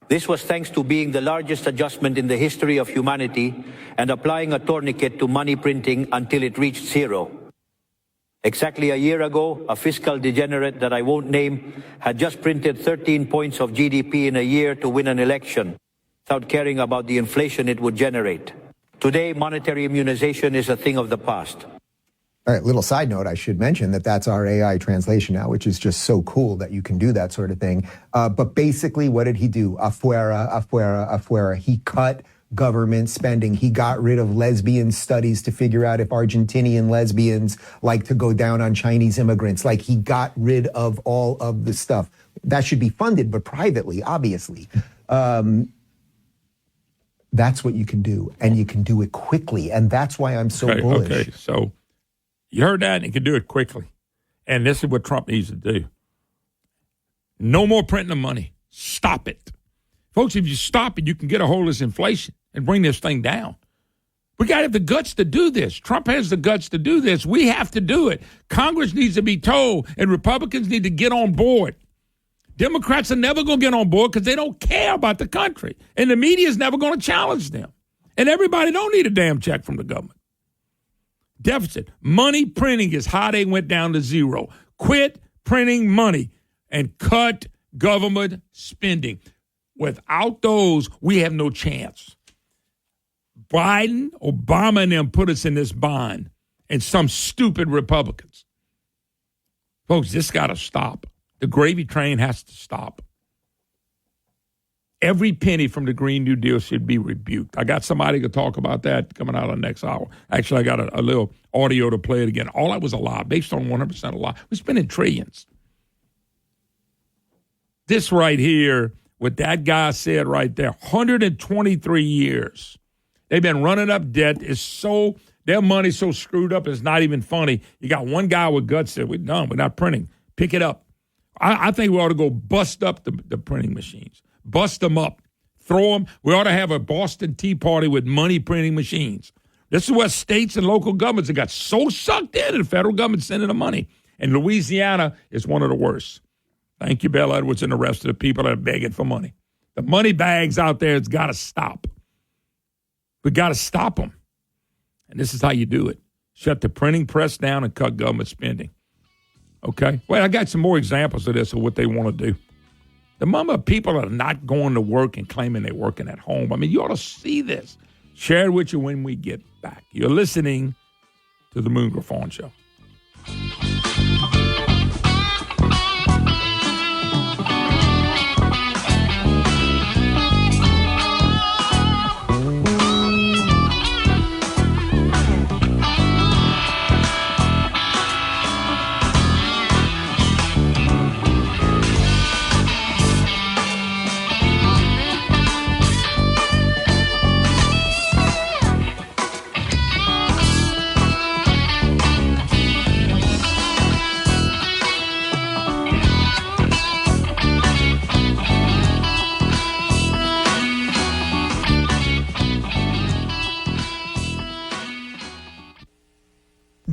This was thanks to being the largest adjustment in the history of humanity and applying a tourniquet to money printing until it reached zero. Exactly a year ago, a fiscal degenerate that I won't name had just printed 13 points of GDP in a year to win an election without caring about the inflation it would generate. Today, monetary immunization is a thing of the past. All right, little side note, I should mention that that's our AI translation now, which is just so cool that you can do that sort of thing. But basically, what did he do? Afuera, afuera, afuera. He cut government spending. He got rid of lesbian studies to figure out if Argentinian lesbians like to go down on Chinese immigrants. Like, he got rid of all of the stuff. That should be funded, but privately, obviously. That's what you can do, and you can do it quickly, and that's why I'm so bullish. Okay, so you heard that, and you can do it quickly. And this is what Trump needs to do. No more printing of money. Stop it. Folks, if you stop it, you can get a hold of this inflation and bring this thing down. We got to have the guts to do this. Trump has the guts to do this. We have to do it. Congress needs to be told, and Republicans need to get on board. Democrats are never going to get on board because they don't care about the country, and the media is never going to challenge them. And everybody don't need a damn check from the government. Deficit. Money printing is how they went down to zero. Quit printing money and cut government spending. Without those, we have no chance. Biden, Obama, and them put us in this bind, and some stupid Republicans. Folks, this got to stop. The gravy train has to stop. Every penny from the Green New Deal should be rebuked. I got somebody to talk about that coming out of the next hour. Actually, I got a little audio to play it again. All that was a lie, based on 100% a lie. We're spending trillions. This right here, what that guy said right there, 123 years. They've been running up debt. Their money's so screwed up, it's not even funny. You got one guy with guts that we're done. We're not printing. Pick it up. I think we ought to go bust up the printing machines. Bust them up. Throw them. We ought to have a Boston Tea Party with money printing machines. This is what states and local governments have got so sucked in, and the federal government sending the money. And Louisiana is one of the worst. Thank you, Bell Edwards, and the rest of the people that are begging for money. The money bags out there has got to stop. We got to stop them. And this is how you do it. Shut the printing press down and cut government spending. Okay? Well, I got some more examples of this, of what they want to do. The number of people that are not going to work and claiming they're working at home. I mean, you ought to see this. Share it with you when we get back. You're listening to The Moon Griffon Show.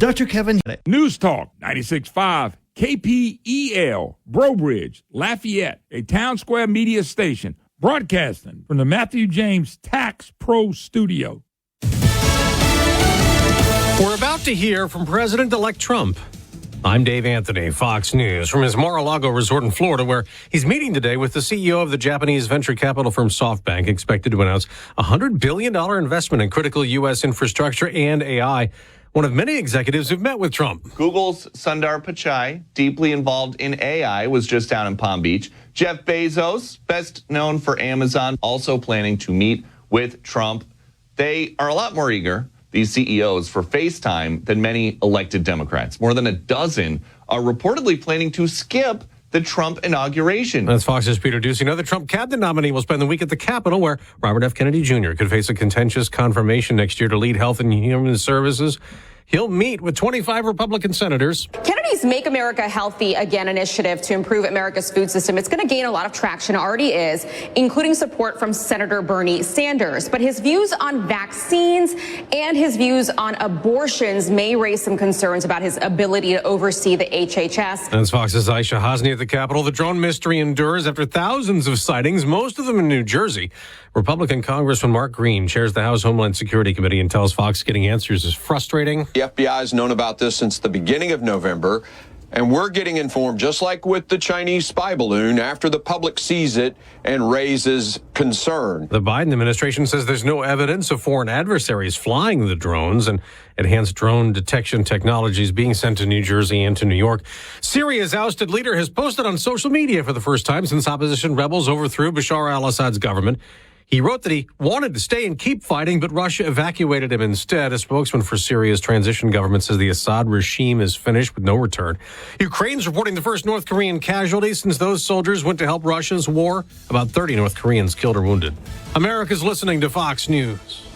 Dr. Kevin. News Talk 96.5 KPEL, Brobridge, Lafayette, a Town Square media station, broadcasting from the Matthew James Tax Pro Studio. We're about to hear from President-elect Trump. I'm Dave Anthony, Fox News, from his Mar-a-Lago resort in Florida, where he's meeting today with the CEO of the Japanese venture capital firm SoftBank, expected to announce a $100 billion investment in critical U.S. infrastructure and AI. One of many executives who've met with Trump. Google's Sundar Pichai, deeply involved in AI, was just down in Palm Beach. Jeff Bezos, best known for Amazon, also planning to meet with Trump. They are a lot more eager, these CEOs, for FaceTime than many elected Democrats. More than a dozen are reportedly planning to skip the Trump inauguration. That's Fox's Peter Doocy. Another Trump cabinet nominee will spend the week at the Capitol, where Robert F. Kennedy Jr. could face a contentious confirmation next year to lead Health and Human Services. He'll meet with 25 Republican senators. Kennedy's Make America Healthy Again initiative to improve America's food system, it's going to gain a lot of traction, already is, including support from Senator Bernie Sanders. But his views on vaccines and his views on abortions may raise some concerns about his ability to oversee the HHS. That's Fox's Aisha Hasni at the Capitol. The drone mystery endures after thousands of sightings, most of them in New Jersey. Republican Congressman Mark Green chairs the House Homeland Security Committee and tells Fox getting answers is frustrating. The FBI has known about this since the beginning of November, and we're getting informed, just like with the Chinese spy balloon, after the public sees it and raises concern. The Biden administration says there's no evidence of foreign adversaries flying the drones, and enhanced drone detection technology is being sent to New Jersey and to New York. Syria's ousted leader has posted on social media for the first time since opposition rebels overthrew Bashar al-Assad's government. He wrote that he wanted to stay and keep fighting, but Russia evacuated him instead. A spokesman for Syria's transition government says the Assad regime is finished with no return. Ukraine's reporting the first North Korean casualty since those soldiers went to help Russia's war. About 30 North Koreans killed or wounded. America's listening to Fox News.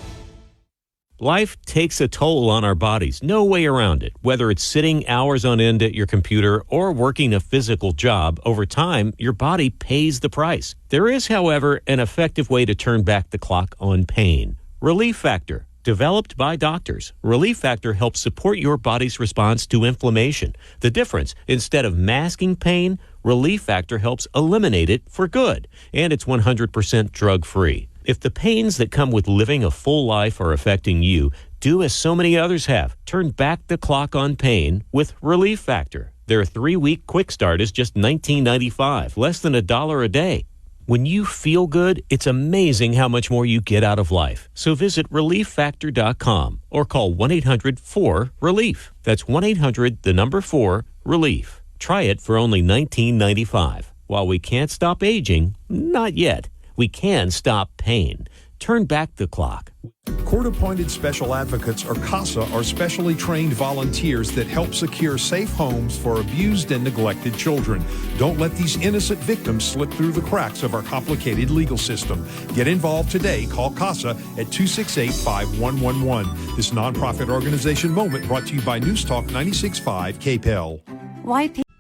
Life takes a toll on our bodies. No way around it. Whether it's sitting hours on end at your computer or working a physical job, over time, your body pays the price. There is, however, an effective way to turn back the clock on pain. Relief Factor. Developed by doctors, Relief Factor helps support your body's response to inflammation. The difference, instead of masking pain, Relief Factor helps eliminate it for good. And it's 100% drug-free. If the pains that come with living a full life are affecting you, do as so many others have. Turn back the clock on pain with Relief Factor. Their 3-week quick start is just $19.95, less than $1 a day. When you feel good, it's amazing how much more you get out of life. So visit ReliefFactor.com or call 1-800-4-RELIEF. That's 1-800-4-RELIEF. Try it for only $19.95. While we can't stop aging, not yet. We can stop pain. Turn back the clock. Court-appointed special advocates, or CASA, are specially trained volunteers that help secure safe homes for abused and neglected children. Don't let these innocent victims slip through the cracks of our complicated legal system. Get involved today. Call CASA at 268-5111. This nonprofit organization moment brought to you by News Talk 96.5 KPEL.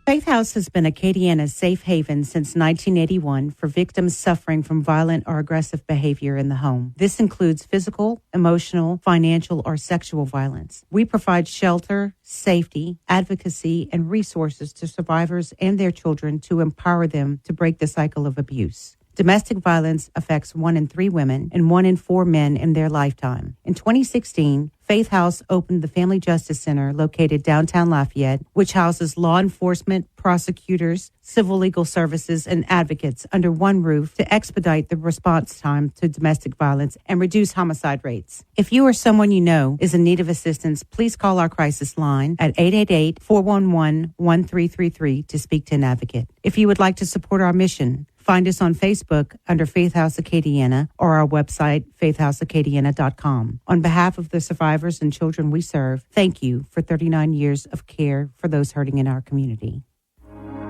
Faith House has been Acadiana's safe haven since 1981 for victims suffering from violent or aggressive behavior in the home. This includes physical, emotional, financial, or sexual violence. We provide shelter, safety, advocacy, and resources to survivors and their children to empower them to break the cycle of abuse. Domestic violence affects 1 in 3 women and 1 in 4 men in their lifetime. In 2016, Faith House opened the Family Justice Center located downtown Lafayette, which houses law enforcement, prosecutors, civil legal services, and advocates under one roof to expedite the response time to domestic violence and reduce homicide rates. If you or someone you know is in need of assistance, please call our crisis line at 888-411-1333 to speak to an advocate. If you would like to support our mission, find us on Facebook under Faith House Acadiana or our website, faithhouseacadiana.com. On behalf of the survivors and children we serve, thank you for 39 years of care for those hurting in our community.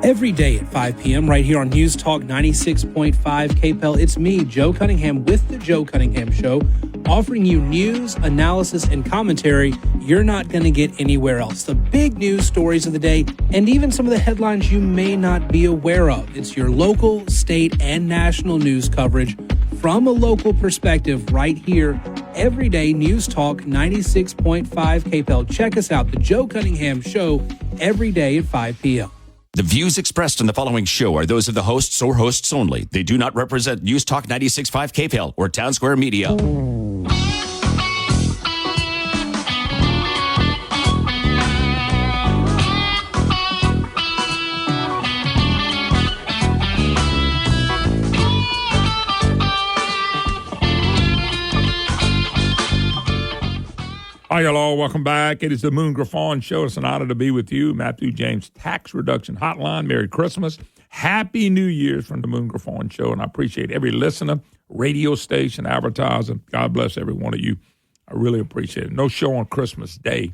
Every day at 5 p.m. right here on News Talk 96.5 KPEL, it's me, Joe Cunningham, with The Joe Cunningham Show, offering you news, analysis, and commentary you're not going to get anywhere else. The big news stories of the day, and even some of the headlines you may not be aware of. It's your local, state, and national news coverage from a local perspective right here everyday News Talk 96.5 KPEL. Check us out, The Joe Cunningham Show, every day at 5 p.m. The views expressed in the following show are those of the hosts or hosts only. They do not represent News Talk 96.5 KPEL or Town Square Media. Hi, hello. Welcome back. It is the Moon Griffon Show. It's an honor to be with you. Matthew James Tax Reduction Hotline. Merry Christmas. Happy New Year's from the Moon Griffon Show. And I appreciate every listener, radio station, advertiser. God bless every one of you. I really appreciate it. No show on Christmas Day.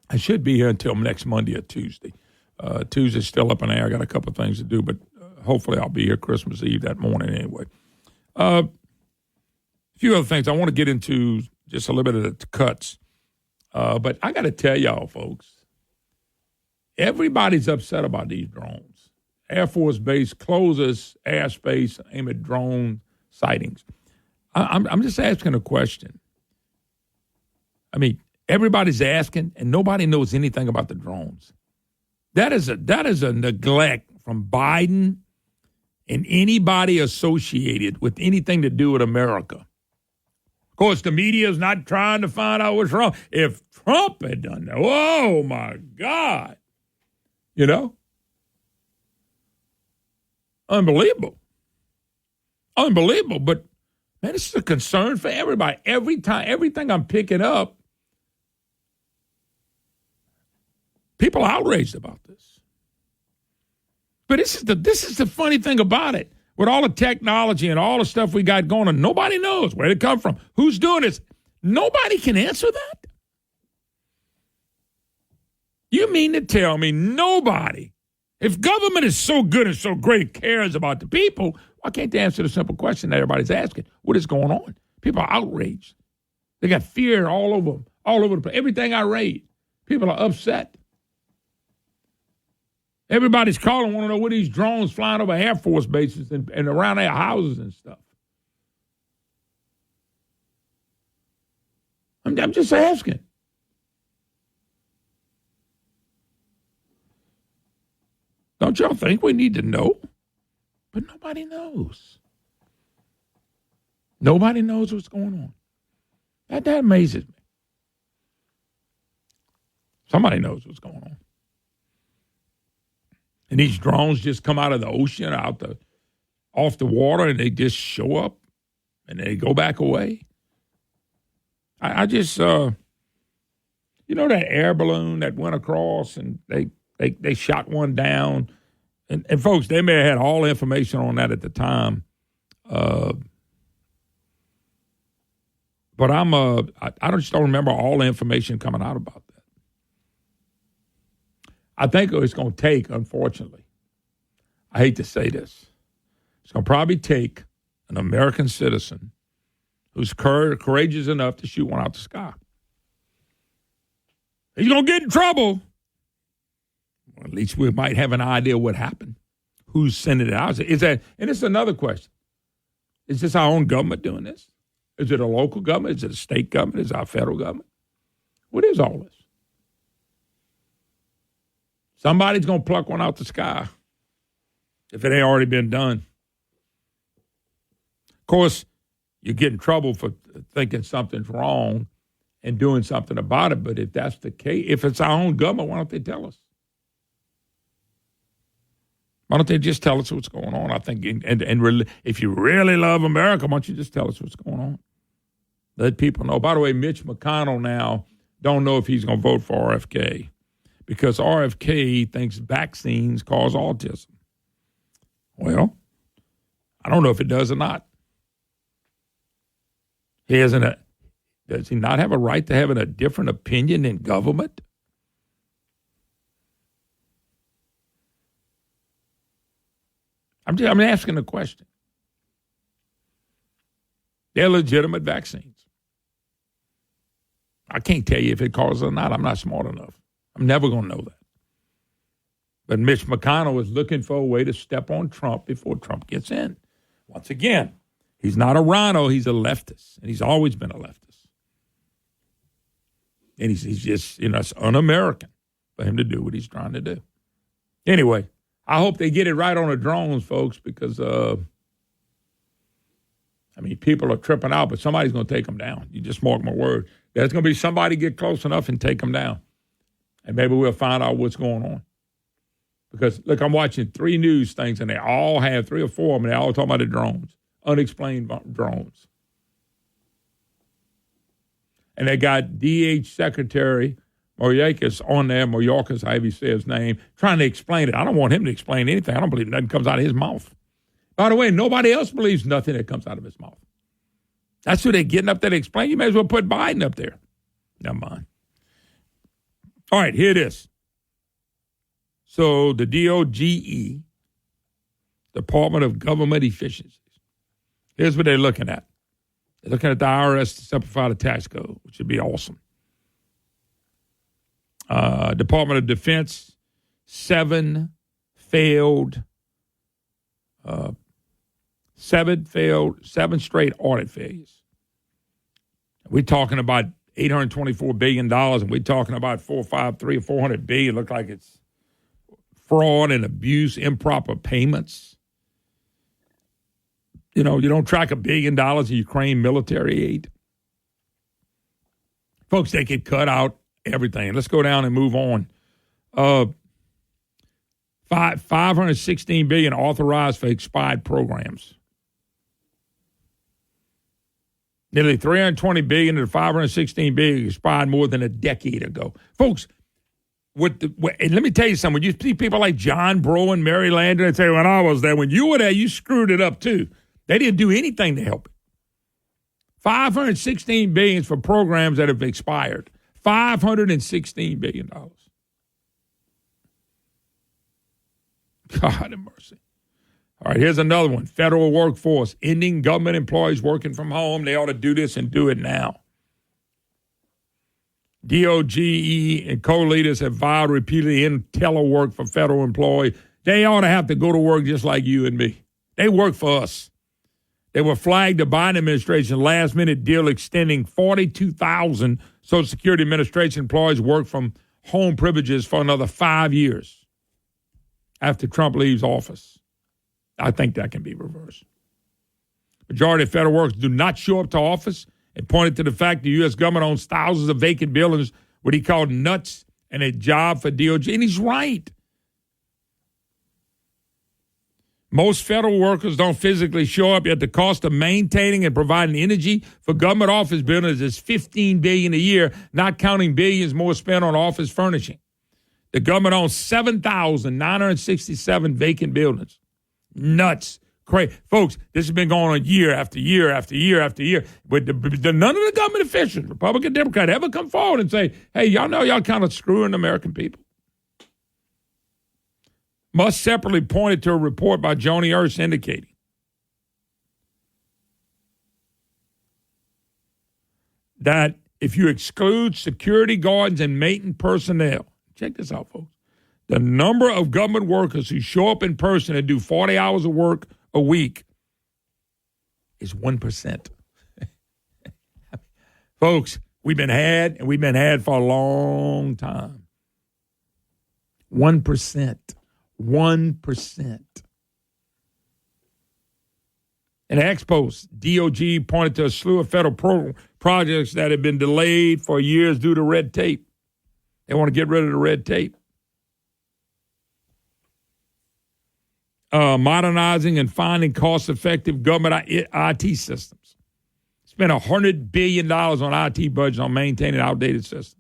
I should be here until next Monday or Tuesday. Tuesday's still up in the air. I got a couple of things to do, but hopefully I'll be here Christmas Eve that morning anyway. A few other things. I want to get into just a little bit of the cuts. But I got to tell y'all, folks, everybody's upset about these drones. Air Force Base closes airspace aimed at drone sightings. I'm just asking a question. I mean, everybody's asking, and nobody knows anything about the drones. That is a neglect from Biden and anybody associated with anything to do with America. Of course, the media is not trying to find out what's wrong. If Trump had done that, oh, my God. You know? Unbelievable. Unbelievable. But, man, this is a concern for everybody. Everything I'm picking up, people are outraged about this. But this is the funny thing about it. With all the technology and all the stuff we got going on, nobody knows where it come from. Who's doing this? Nobody can answer that. You mean to tell me nobody, if government is so good and so great, cares about the people, why can't they answer the simple question that everybody's asking? What is going on? People are outraged. They got fear all over the place. Everything I read, people are upset. Everybody's calling, want to know what these drones flying over Air Force bases and around their houses and stuff. I'm just asking. Don't y'all think we need to know? But nobody knows. Nobody knows what's going on. That amazes me. Somebody knows what's going on. And these drones just come out of the ocean, off the water, and they just show up, and they go back away. I just, that air balloon that went across, and they shot one down, and folks, they may have had all the information on that at the time, but I just don't remember all the information coming out about that. I think it's going to take, unfortunately, I hate to say this, it's going to probably take an American citizen who's courageous enough to shoot one out the sky. He's going to get in trouble. Well, at least we might have an idea what happened. Who's sending it out? And it's another question. Is this our own government doing this? Is it a local government? Is it a state government? Is it our federal government? What is all this? Somebody's going to pluck one out the sky if it ain't already been done. Of course, you get in trouble for thinking something's wrong and doing something about it. But if that's the case, if it's our own government, why don't they tell us? Why don't they just tell us what's going on? I think, and if you really love America, why don't you just tell us what's going on? Let people know. By the way, Mitch McConnell now don't know if he's going to vote for RFK because RFK thinks vaccines cause autism. Well, I don't know if it does or not. Does he not have a right to have a different opinion in government? I'm asking a question. They're legitimate vaccines. I can't tell you if it causes it or not. I'm not smart enough. I'm never going to know that. But Mitch McConnell is looking for a way to step on Trump before Trump gets in. Once again, He's not a rhino. He's a leftist, and he's always been a leftist. And he's just, it's un-American for him to do what he's trying to do. Anyway, I hope they get it right on the drones, folks, because, people are tripping out, but somebody's going to take them down. You just mark my word. There's going to be somebody get close enough and take them down. And maybe we'll find out what's going on. Because, look, I'm watching 3 news things, and they all have 3 or 4 of them, and they all talking about the drones, unexplained drones. And they got DH Secretary Mayorkas on there, Mayorkas, however you say his name, trying to explain it. I don't want him to explain anything. I don't believe nothing comes out of his mouth. By the way, nobody else believes nothing that comes out of his mouth. That's who they're getting up there to explain. You may as well put Biden up there. Never mind. All right, here it is. So the DOGE, Department of Government Efficiencies, here's what they're looking at. They're looking at the IRS to simplify the tax code, which would be awesome. Department of Defense, 7 straight audit failures. We're talking about $824 billion, and we're talking about $400 billion. Look like it's fraud and abuse, improper payments. You don't track $1 billion in Ukraine military aid. Folks, they could cut out everything. Let's go down and move on. $516 billion authorized for expired programs. Nearly $320 billion to $516 billion expired more than a decade ago. Folks, and let me tell you something. When you see people like John Breaux and Mary Landon, they say, when I was there, when you were there, you screwed it up too. They didn't do anything to help it. $516 billion for programs that have expired. $516 billion. God have mercy. All right, here's another one. Federal workforce, ending government employees working from home. They ought to do this and do it now. DOGE and co-leaders have vowed repeatedly in telework for federal employees. They ought to have to go to work just like you and me. They work for us. They were flagged the Biden administration last-minute deal extending 42,000 Social Security Administration employees work from home privileges for another 5 years after Trump leaves office. I think that can be reversed. Majority of federal workers do not show up to office and pointed to the fact the U.S. government owns thousands of vacant buildings, what he called nuts, and a job for DOJ. And he's right. Most federal workers don't physically show up, yet the cost of maintaining and providing energy for government office buildings is $15 billion a year, not counting billions more spent on office furnishing. The government owns 7,967 vacant buildings. Nuts. Crazy. Folks, this has been going on year after year after year after year. But none of the government officials, Republican, Democrat, ever come forward and say, hey, y'all know y'all kind of screwing the American people. Musk separately pointed to a report by Joni Ernst indicating that if you exclude security guards and maintenance personnel, check this out, folks, the number of government workers who show up in person and do 40 hours of work a week is 1%. Folks, we've been had for a long time. 1%. 1%. In Ex Post, DOG pointed to a slew of federal projects that had been delayed for years due to red tape. They want to get rid of the red tape. Modernizing and finding cost-effective government IT systems. Spent $100 billion on IT budgets on maintaining outdated systems.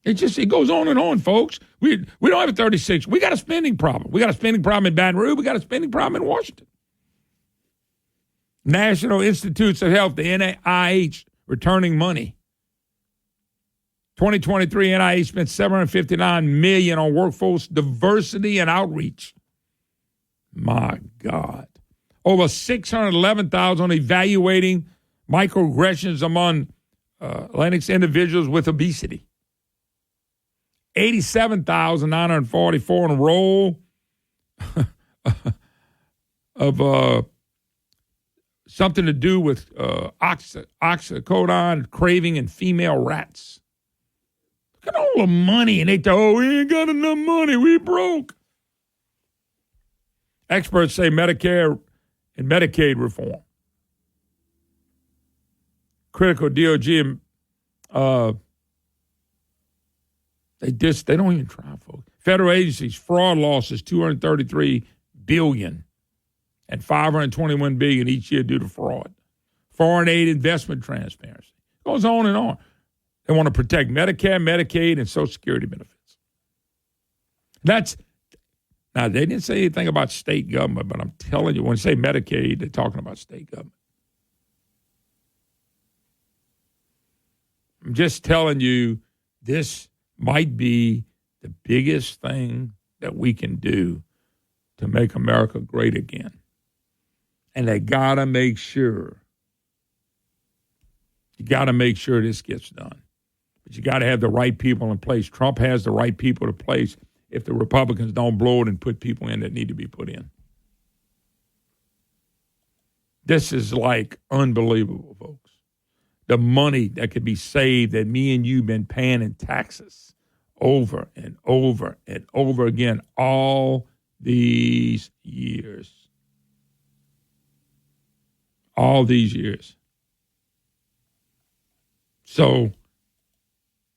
It goes on and on, folks. We don't have a 36. We got a spending problem. We got a spending problem in Baton Rouge. We got a spending problem in Washington. National Institutes of Health, the NIH, returning money. 2023, NIH spent $759 million on workforce diversity and outreach. My God. Over $611,000 on evaluating microaggressions among Latinx individuals with obesity. 87,944 on a roll of something to do with oxycodone craving in female rats. Look at all the money, and they thought, oh, we ain't got enough money, we broke. Experts say Medicare and Medicaid reform. Critical DOJ, they don't even try, folks. Federal agencies, fraud losses, $233 billion and $521 billion each year due to fraud. Foreign aid investment transparency. It goes on and on. They want to protect Medicare, Medicaid, and Social Security benefits. Now, they didn't say anything about state government, but I'm telling you, when they say Medicaid, they're talking about state government. I'm just telling you, this might be the biggest thing that we can do to make America great again. And they got to make sure. You got to make sure this gets done. But you got to have the right people in place. Trump has the right people in place if the Republicans don't blow it and put people in that need to be put in. This is like unbelievable, folks. The money that could be saved that me and you been paying in taxes over and over and over again all these years. All these years. So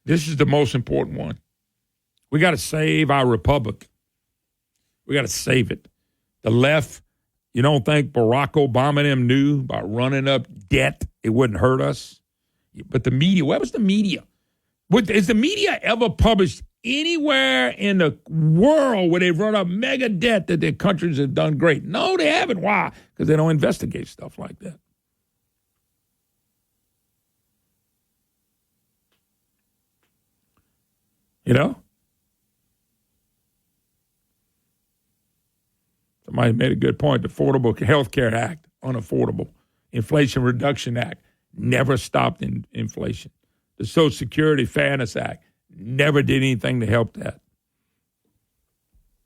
this is the most important one. We got to save our republic. We got to save it. The left, you don't think Barack Obama and them knew by running up debt it wouldn't hurt us? But the media, where was the media? Is the media ever published anywhere in the world where they've run up mega debt that their countries have done great? No, they haven't. Why? Because they don't investigate stuff like that. You know? Somebody made a good point. The Affordable Health Care Act, unaffordable. Inflation Reduction Act, never stopped inflation. The Social Security Fairness Act never did anything to help that.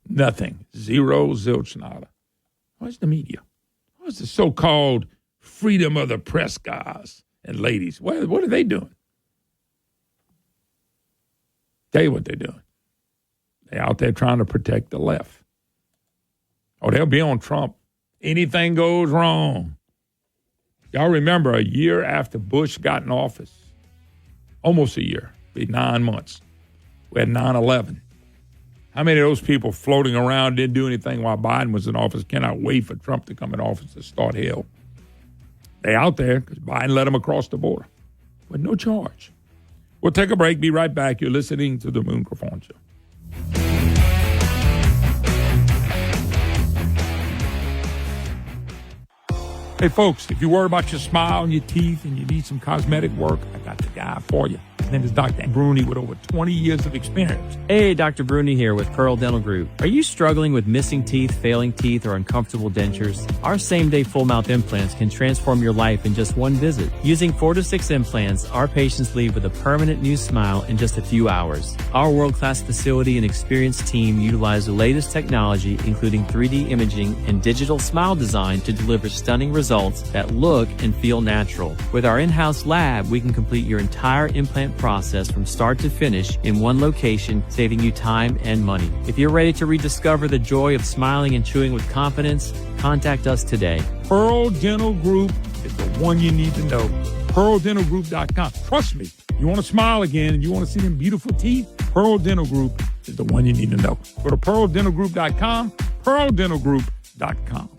Nothing. Zero, zilch, nada. Where's the media? Where's the so-called freedom of the press guys and ladies? What are they doing? Tell you what they're doing. They're out there trying to protect the left. Oh, they'll be on Trump. Anything goes wrong. Y'all remember a year after Bush got in office, almost a year, be 9 months, we had 9/11. How many of those people floating around didn't do anything while Biden was in office, cannot wait for Trump to come in office to start hell? They out there because Biden let them across the border with no charge. We'll take a break, be right back. You're listening to The Moon Griffon Show. Hey, folks, if you're worried about your smile and your teeth and you need some cosmetic work, I got the guy for you. His name is Dr. Bruni with over 20 years of experience. Hey, Dr. Bruni here with Pearl Dental Group. Are you struggling with missing teeth, failing teeth, or uncomfortable dentures? Our same-day full-mouth implants can transform your life in just one visit. Using 4 to 6 implants, our patients leave with a permanent new smile in just a few hours. Our world-class facility and experienced team utilize the latest technology, including 3D imaging and digital smile design to deliver stunning results that look and feel natural. With our in-house lab, we can complete your entire implant process from start to finish in one location, saving you time and money. If you're ready to rediscover the joy of smiling and chewing with confidence, contact us today. Pearl Dental Group is the one you need to know. PearlDentalGroup.com. Trust me, you want to smile again and you want to see them beautiful teeth, Pearl Dental Group is the one you need to know. Go to PearlDentalGroup.com, PearlDentalGroup.com.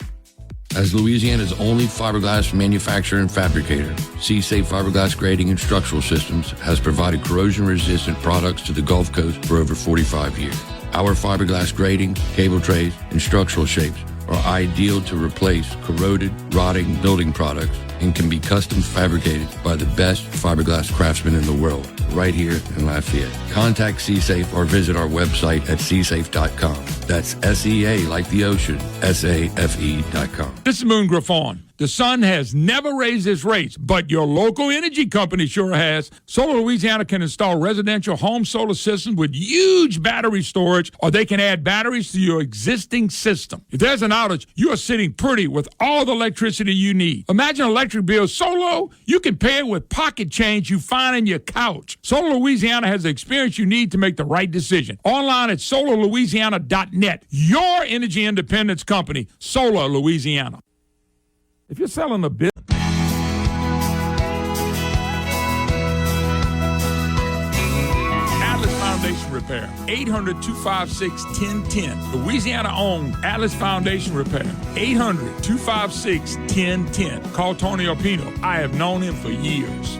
As Louisiana's only fiberglass manufacturer and fabricator, C-Safe Fiberglass Grading and Structural Systems has provided corrosion-resistant products to the Gulf Coast for over 45 years. Our fiberglass grading, cable trays, and structural shapes are ideal to replace corroded, rotting building products and can be custom fabricated by the best fiberglass craftsmen in the world, right here in Lafayette. Contact C-Safe or visit our website at csafe.com. That's SEA like the ocean, SAFE.com. This is Moon Griffon. The sun has never raised its rates, but your local energy company sure has. Solar Louisiana can install residential home solar systems with huge battery storage, or they can add batteries to your existing system. If there's an outage, you are sitting pretty with all the electricity you need. Imagine an electric bill so low, you can pay it with pocket change you find in your couch. Solar Louisiana has the experience you need to make the right decision. Online at solarlouisiana.net. Your energy independence company, Solar Louisiana. If you're selling a business, Atlas Foundation Repair, 800-256-1010. Louisiana-owned Atlas Foundation Repair, 800-256-1010. Call Tony Opino. I have known him for years.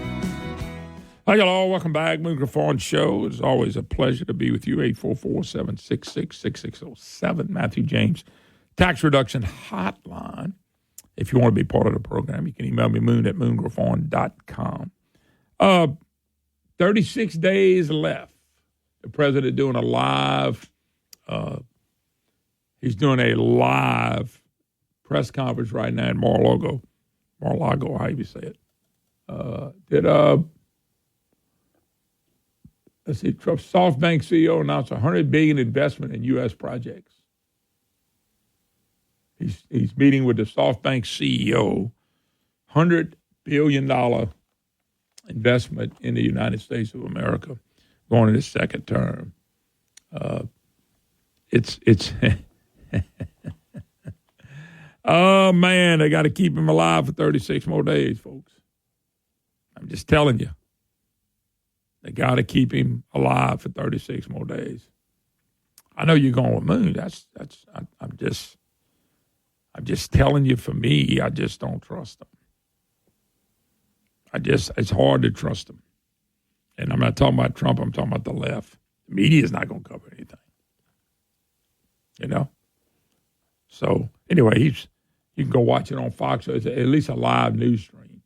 Hi, y'all. Welcome back. Moon Griffon Show. It's always a pleasure to be with you. 844-766-6607. Matthew James, Tax Reduction Hotline. If you want to be part of the program, you can email me, moon@moongriffon.com. 36 days left. The president doing a live, he's doing a live press conference right now in Mar-a-Lago, how you say it. Let's see, SoftBank CEO announced $100 billion investment in U.S. projects. He's meeting with the SoftBank CEO, $100 billion investment in the United States of America, going in his second term. It's oh man, they got to keep him alive for 36 more days, folks. I'm just telling you. They got to keep him alive for 36 more days. I know you're going with Moon. I'm just telling you, for me, I just don't trust him. It's hard to trust him. And I'm not talking about Trump, I'm talking about the left. The media is not going to cover anything. You know? So, anyway, you can go watch it on Fox. It's at least a live news stream.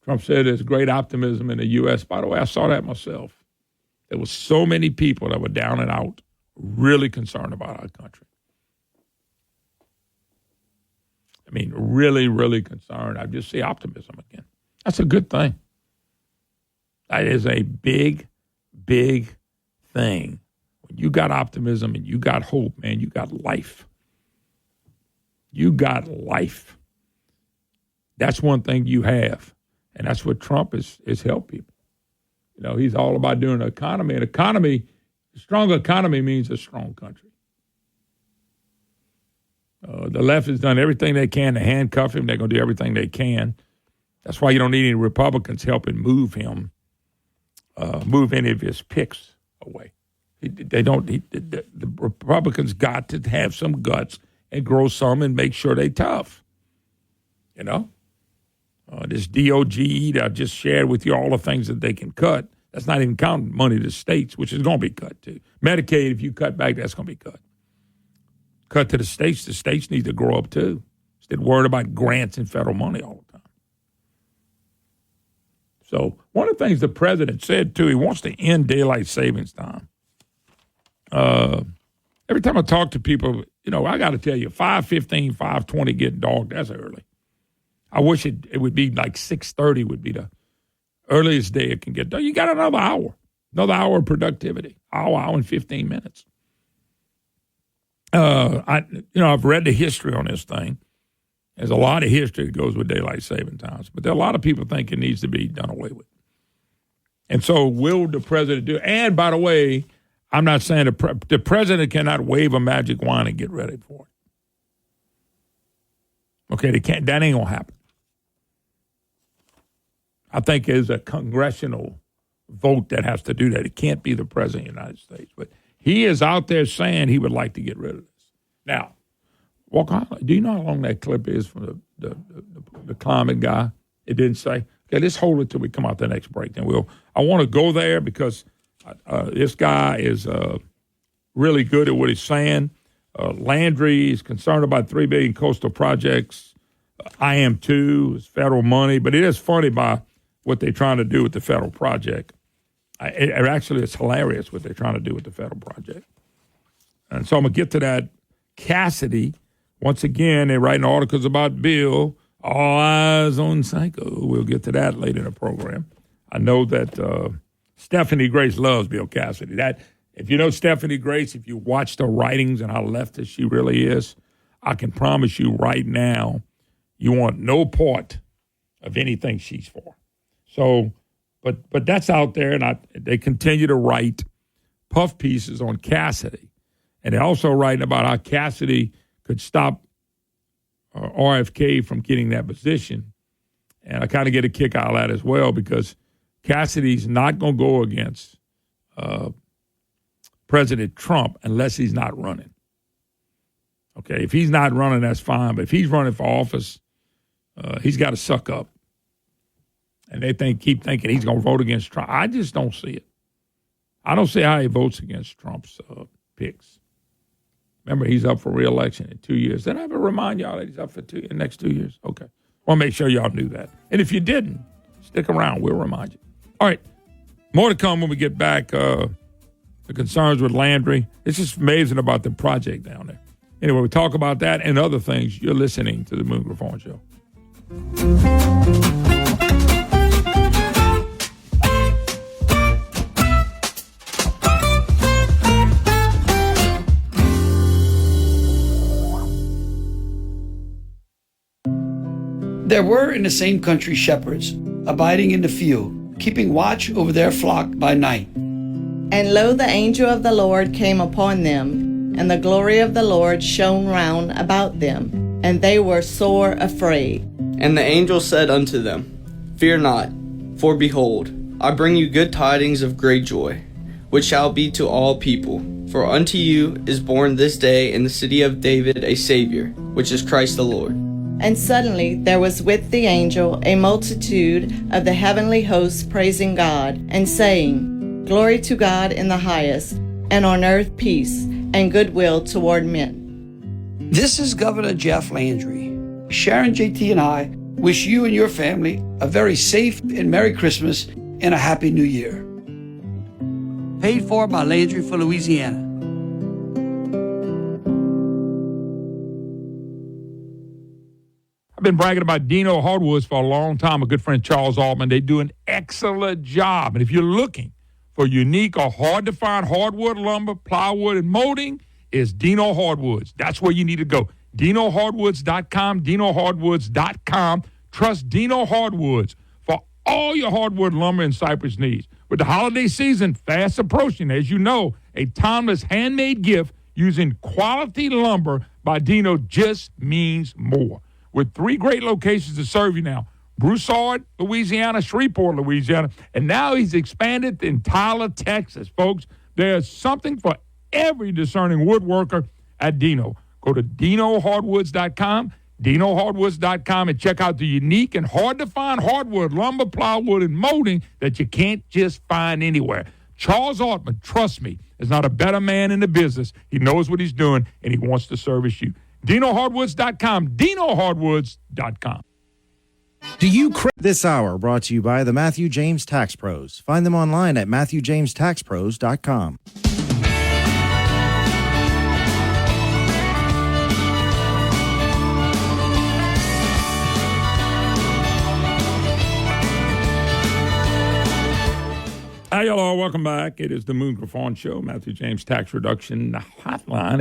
Trump said there's great optimism in the U.S. By the way, I saw that myself. There were so many people that were down and out, really concerned about our country. I mean, really, really concerned. I just see optimism again. That's a good thing. That is a big, big thing. When you got optimism and you got hope, man, you got life. You got life. That's one thing you have. And that's what Trump has helped people. You know, he's all about doing an economy. An economy, a strong economy means a strong country. The left has done everything they can to handcuff him. They're going to do everything they can. That's why you don't need any Republicans helping move him, move any of his picks away. The Republicans got to have some guts and grow some and make sure they're tough. You know? This DOGE that I just shared with you, all the things that they can cut. That's not even counting money to states, which is going to be cut too. Medicaid, if you cut back, that's going to be cut. Cut to the states need to grow up too. Instead of worried about grants and federal money all the time. So one of the things the president said too, he wants to end daylight savings time. Every time I talk to people, you know, I got to tell you, 5:15, 5:20 getting dark, that's early. I wish it would be like 6:30 would be the earliest day it can get done. You got another hour of productivity, hour and 15 minutes. I've read the history on this thing. There's a lot of history that goes with daylight saving times, but there are a lot of people think it needs to be done away with. And so will the president do it? And by the way, I'm not saying the president cannot wave a magic wand and get ready for it. Okay, they can't. That ain't going to happen. I think there's a congressional vote that has to do that. It can't be the president of the United States. But he is out there saying he would like to get rid of this. Now, Walker, do you know how long that clip is from the climate guy? It didn't say. Okay, let's hold it till we come out the next break. Then I want to go there because this guy is really good at what he's saying. Landry is concerned about $3 billion coastal projects. I am too. It's federal money, but it is funny by what they're trying to do with the federal project. It's hilarious what they're trying to do with the federal project. And so I'm going to get to that. Cassidy once again, they're writing articles about Bill. All eyes on Psycho. We'll get to that later in the program. I know that Stephanie Grace loves Bill Cassidy. That if you know Stephanie Grace, if you watch the writings and how leftist she really is, I can promise you right now, you want no part of anything she's for. So, but that's out there, and they continue to write puff pieces on Cassidy, and they're also writing about how Cassidy could stop RFK from getting that position, and I kind of get a kick out of that as well because Cassidy's not going to go against President Trump unless he's not running. Okay, if he's not running, that's fine, but if he's running for office, he's got to suck up. And they keep thinking he's going to vote against Trump. I just don't see it. I don't see how he votes against Trump's picks. Remember, he's up for re-election in 2 years. Did I ever remind y'all that he's up for the next 2 years? Okay. Want to make sure y'all knew that. And if you didn't, stick around. We'll remind you. All right. More to come when we get back. The concerns with Landry. It's just amazing about the project down there. Anyway, we talk about that and other things. You're listening to the Moon Griffon Show. There were in the same country shepherds, abiding in the field, keeping watch over their flock by night. And lo, the angel of the Lord came upon them, and the glory of the Lord shone round about them, and they were sore afraid. And the angel said unto them, Fear not, for behold, I bring you good tidings of great joy, which shall be to all people. For unto you is born this day in the city of David a Savior, which is Christ the Lord. And suddenly there was with the angel a multitude of the heavenly hosts praising God, and saying, Glory to God in the highest, and on earth peace, and goodwill toward men. This is Governor Jeff Landry. Sharon, JT, and I wish you and your family a very safe and Merry Christmas and a Happy New Year. Paid for by Landry for Louisiana. I've been bragging about Dino Hardwoods for a long time. A good friend, Charles Altman. They do an excellent job. And if you're looking for unique or hard-to-find hardwood lumber, plywood, and molding, it's Dino Hardwoods. That's where you need to go. DinoHardwoods.com, DinoHardwoods.com. Trust Dino Hardwoods for all your hardwood lumber and cypress needs. With the holiday season fast approaching, as you know, a timeless handmade gift using quality lumber by Dino just means more. With 3 great locations to serve you now, Broussard, Louisiana, Shreveport, Louisiana, and now he's expanded in Tyler, Texas. Folks, there's something for every discerning woodworker at Dino. Go to DinoHardwoods.com, DinoHardwoods.com, and check out the unique and hard-to-find hardwood, lumber, plywood, and molding that you can't just find anywhere. Charles Altman, trust me, is not a better man in the business. He knows what he's doing, and he wants to service you. DinoHardwoods.com, DinoHardwoods.com. This hour brought to you by the Matthew James Tax Pros. Find them online at MatthewJamesTaxPros.com. Hi, y'all. Welcome back. It is the Moon Griffon Show. Matthew James Tax Reduction Hotline,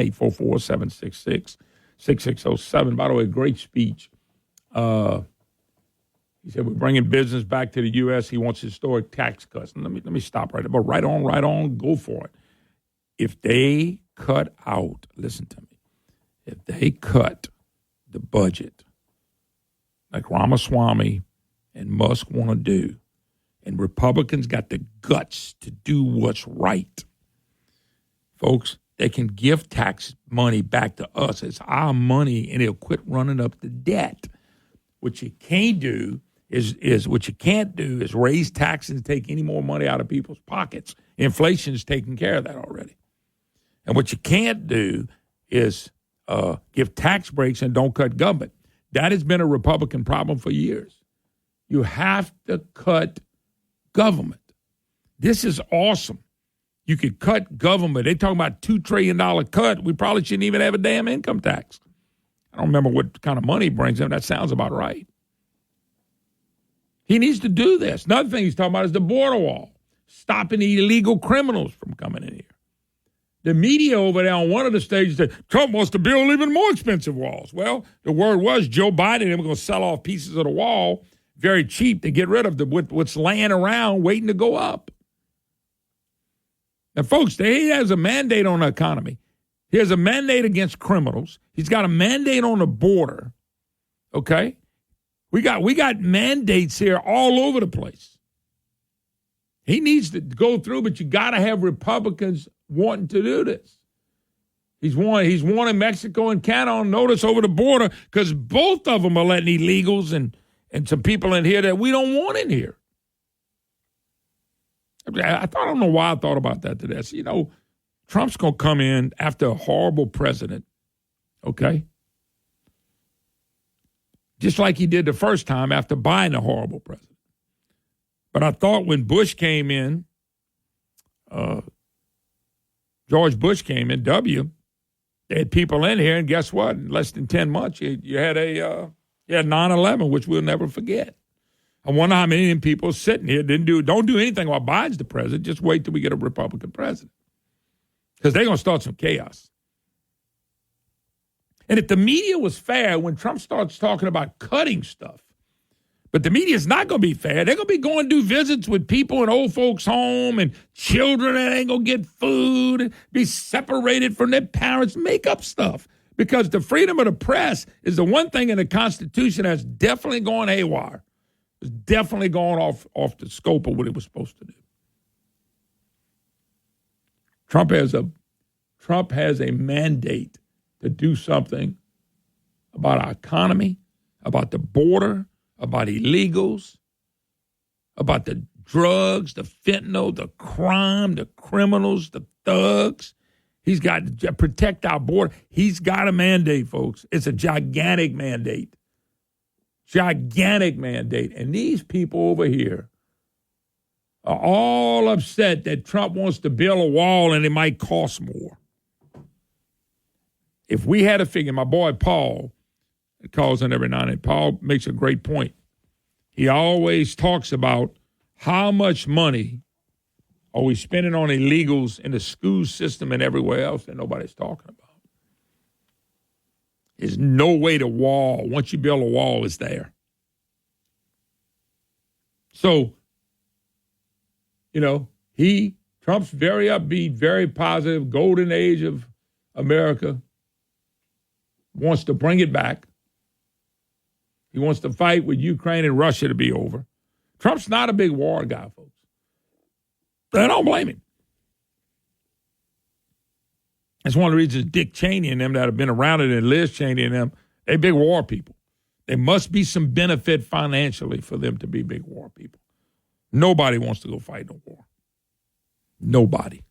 844-766-6607. By the way, great speech. He said, we're bringing business back to the U.S. He wants historic tax cuts. And let me stop right there. But right on, go for it. If they cut out, listen to me, if they cut the budget like Ramaswamy and Musk want to do, and Republicans got the guts to do what's right, folks, they can give tax money back to us. It's our money, and it'll quit running up the debt. What you can't do is raise taxes and take any more money out of people's pockets. Inflation is taking care of that already. And what you can't do is give tax breaks and don't cut government. That has been a Republican problem for years. You have to cut government. This is awesome. You could cut government. They talking about $2 trillion cut. We probably shouldn't even have a damn income tax. I don't remember what kind of money he brings in. That sounds about right. He needs to do this. Another thing he's talking about is the border wall, stopping the illegal criminals from coming in here. The media over there on one of the stages said Trump wants to build even more expensive walls. Well, the word was Joe Biden and him going to sell off pieces of the wall very cheap to get rid of what's laying around waiting to go up. Now, folks, he has a mandate on the economy. He has a mandate against criminals. He's got a mandate on the border. Okay? We got mandates here all over the place. He needs to go through, but you got to have Republicans wanting to do this. He's wanting Mexico and Canada on notice over the border because both of them are letting illegals and some people in here that we don't want in here. I don't know why I thought about that today. So, Trump's going to come in after a horrible president, okay? Just like he did the first time after Biden, a horrible president. But I thought when Bush came in, George Bush came in, they had people in here, and guess what? In less than 10 months, you had 9/11, which we'll never forget. I wonder how many of them people sitting here don't do anything while Biden's the president. Just wait till we get a Republican president. Because they're going to start some chaos. And if the media was fair, when Trump starts talking about cutting stuff, but the media is not going to be fair. They're going to be going to do visits with people in old folks' home and children that ain't going to get food, and be separated from their parents, make up stuff. Because the freedom of the press is the one thing in the Constitution that's definitely going haywire. It's definitely going off the scope of what it was supposed to do. Trump has a mandate to do something about our economy, about the border, about illegals, about the drugs, the fentanyl, the crime, the criminals, the thugs. He's got to protect our border. He's got a mandate, folks. It's a gigantic mandate. Gigantic mandate. And these people over here are all upset that Trump wants to build a wall and it might cost more. If we had a figure, my boy Paul calls in every now and then. Paul makes a great point. He always talks about how much money are we spending on illegals in the school system and everywhere else that nobody's talking about. There's no way to wall. Once you build a wall, it's there. So, Trump's very upbeat, very positive, golden age of America. Wants to bring it back. He wants to fight with Ukraine and Russia to be over. Trump's not a big war guy, folks. But I don't blame him. That's one of the reasons Dick Cheney and them that have been around it and Liz Cheney and them, they're big war people. There must be some benefit financially for them to be big war people. Nobody wants to go fight no war. Nobody.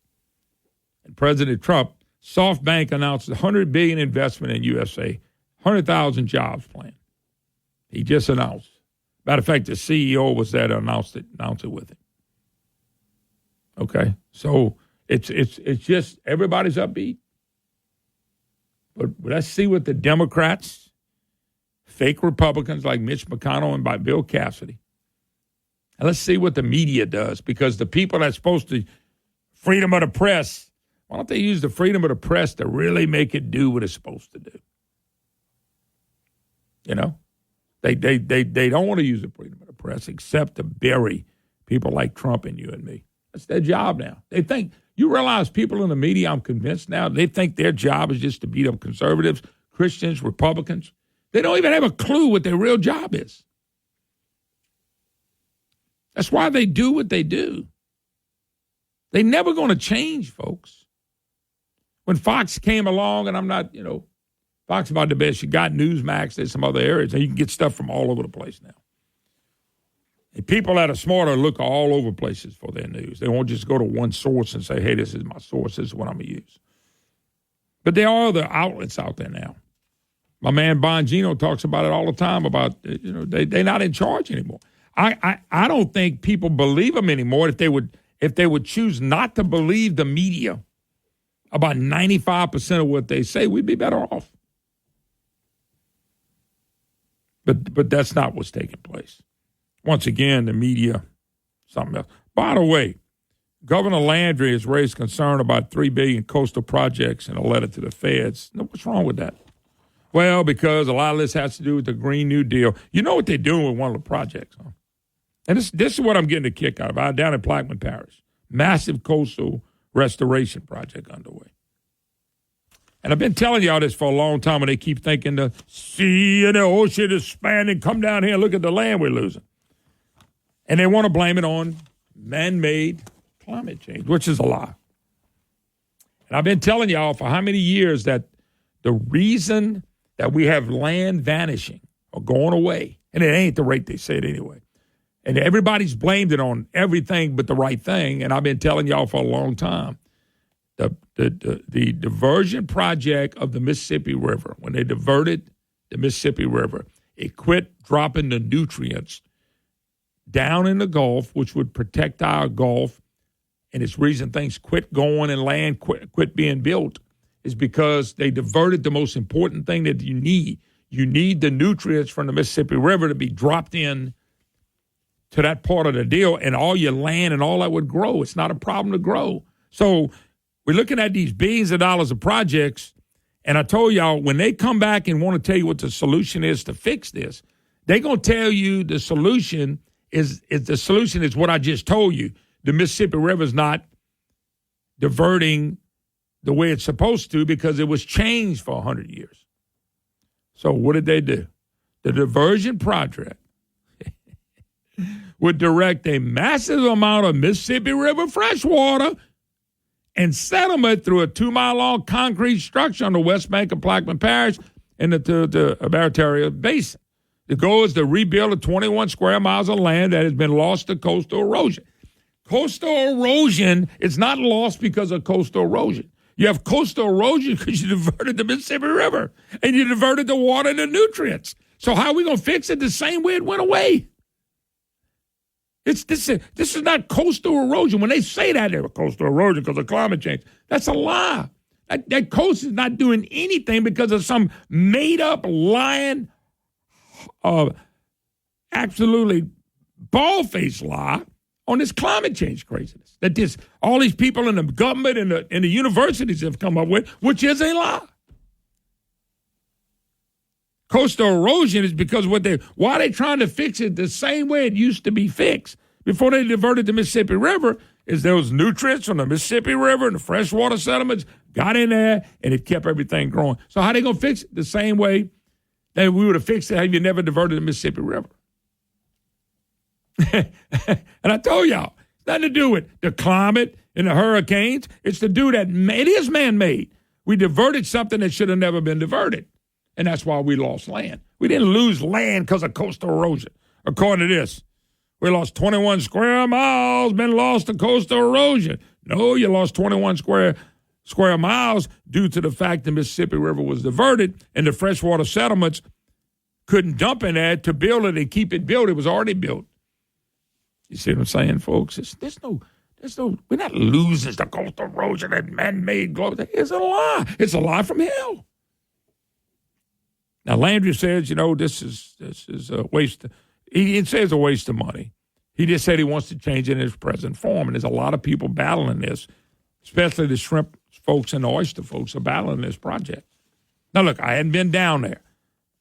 And President Trump, SoftBank announced a $100 billion investment in USA, 100,000 jobs planned. He just announced. Matter of fact, the CEO was there to announce it with him. Okay, so it's just everybody's upbeat. But let's see what the Democrats, fake Republicans like Mitch McConnell and by Bill Cassidy, and let's see what the media does, because the people that's supposed to freedom of the press, why don't they use the freedom of the press to really make it do what it's supposed to do? They don't want to use the freedom of the press except to bury people like Trump and you and me. That's their job now. They think, you realize people in the media, I'm convinced now, they think their job is just to beat up conservatives, Christians, Republicans. They don't even have a clue what their real job is. That's why they do what they do. They're never going to change, folks. When Fox came along, and I'm not, Fox about the best. You got Newsmax, there's some other areas, and you can get stuff from all over the place now. And people that are smarter look all over places for their news. They won't just go to one source and say, hey, this is my source, this is what I'm going to use. But there are other outlets out there now. My man Bongino talks about it all the time, about, they're not in charge anymore. I don't think people believe them anymore. If they would choose not to believe the media about 95% of what they say, we'd be better off. But that's not what's taking place. Once again, the media, something else. By the way, Governor Landry has raised concern about $3 billion coastal projects in a letter to the feds. What's wrong with that? Well, because a lot of this has to do with the Green New Deal. You know what they're doing with one of the projects, huh? And this is what I'm getting a kick out of. Down in Plaquemine Parish, massive coastal restoration project underway. And I've been telling y'all this for a long time, and they keep thinking the sea and the ocean is expanding. Come down here and look at the land we're losing. And they want to blame it on man-made climate change, which is a lie. And I've been telling y'all for how many years that the reason that we have land vanishing or going away, and it ain't the rate they say it anyway, and everybody's blamed it on everything but the right thing, and I've been telling y'all for a long time, the diversion project of the Mississippi River, when they diverted the Mississippi River, it quit dropping the nutrients down in the Gulf, which would protect our Gulf, and it's reason things quit going and land quit being built is because they diverted the most important thing that you need. You need the nutrients from the Mississippi River to be dropped in to that part of the deal, and all your land and all that would grow. It's not a problem to grow. So we're looking at these billions of dollars of projects, and I told y'all, when they come back and want to tell you what the solution is to fix this, they're going to tell you the solution is what I just told you. The Mississippi River is not diverting the way it's supposed to because it was changed for 100 years. So what did they do? The diversion project would direct a massive amount of Mississippi River freshwater and settlement through a 2-mile-long concrete structure on the west bank of Plaquemine Parish in the Barataria Basin. The goal is to rebuild the 21 square miles of land that has been lost to coastal erosion. Coastal erosion is not lost because of coastal erosion. You have coastal erosion because you diverted the Mississippi River and you diverted the water and the nutrients. So how are we going to fix it the same way it went away? This is not coastal erosion. When they say that, they're coastal erosion because of climate change. That's a lie. That coast is not doing anything because of some made-up, lying, absolutely bald-faced lie on this climate change craziness that all these people in the government and the universities have come up with, which is a lie. Coastal erosion is because why are they trying to fix it the same way it used to be fixed before they diverted the Mississippi River is those nutrients from the Mississippi River and the freshwater sediments got in there and it kept everything growing. So how are they going to fix it? The same way that we would have fixed it had you never diverted the Mississippi River. And I told y'all, it's nothing to do with the climate and the hurricanes. It's to do that it is man-made. We diverted something that should have never been diverted. And that's why we lost land. We didn't lose land because of coastal erosion. According to this, we lost 21 square miles, been lost to coastal erosion. No, you lost 21 square miles due to the fact the Mississippi River was diverted and the freshwater settlements couldn't dump in there to build it and keep it built. It was already built. You see what I'm saying, folks? There's no, we're not losers to coastal erosion and man-made growth. It's a lie. It's a lie from hell. Now, Landry says, this is a waste. He didn't say it's a waste of money. He just said he wants to change it in its present form. And there's a lot of people battling this, especially the shrimp folks and the oyster folks are battling this project. Now, look, I hadn't been down there,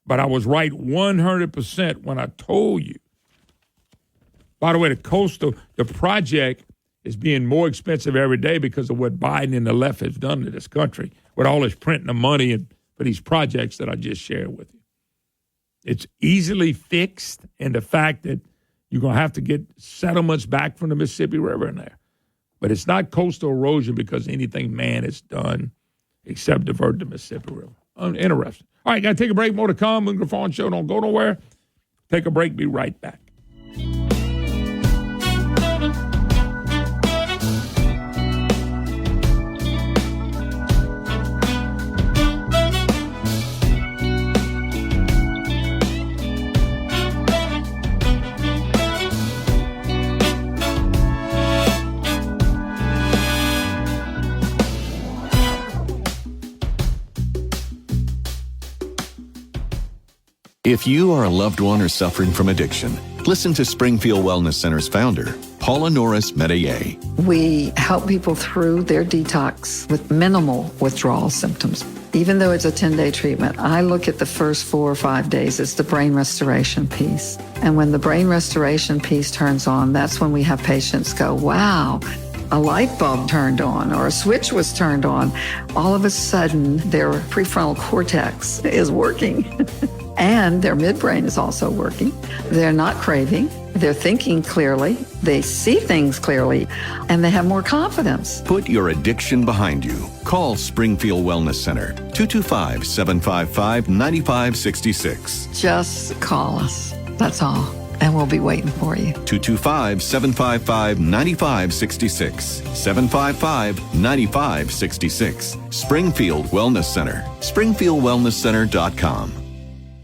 but I was right 100% when I told you. By the way, the project is being more expensive every day because of what Biden and the left has done to this country with all this printing of money and for these projects that I just shared with you. It's easily fixed in the fact that you're going to have to get settlements back from the Mississippi River in there. But it's not coastal erosion because anything man has done except divert the Mississippi River. Interesting. All right, got to take a break. More to come. Moon Griffon Show. Don't go nowhere. Take a break. Be right back. If you are a loved one or suffering from addiction, listen to Springfield Wellness Center's founder, Paula Norris Metayer. We help people through their detox with minimal withdrawal symptoms. Even though it's a 10-day treatment, I look at the first 4 or 5 days as the brain restoration piece. And when the brain restoration piece turns on, that's when we have patients go, wow, a light bulb turned on or a switch was turned on. All of a sudden, their prefrontal cortex is working. And their midbrain is also working. They're not craving. They're thinking clearly. They see things clearly. And they have more confidence. Put your addiction behind you. Call Springfield Wellness Center, 225-755-9566. Just call us. That's all. And we'll be waiting for you. 225-755-9566. 755-9566. Springfield Wellness Center. SpringfieldWellnessCenter.com.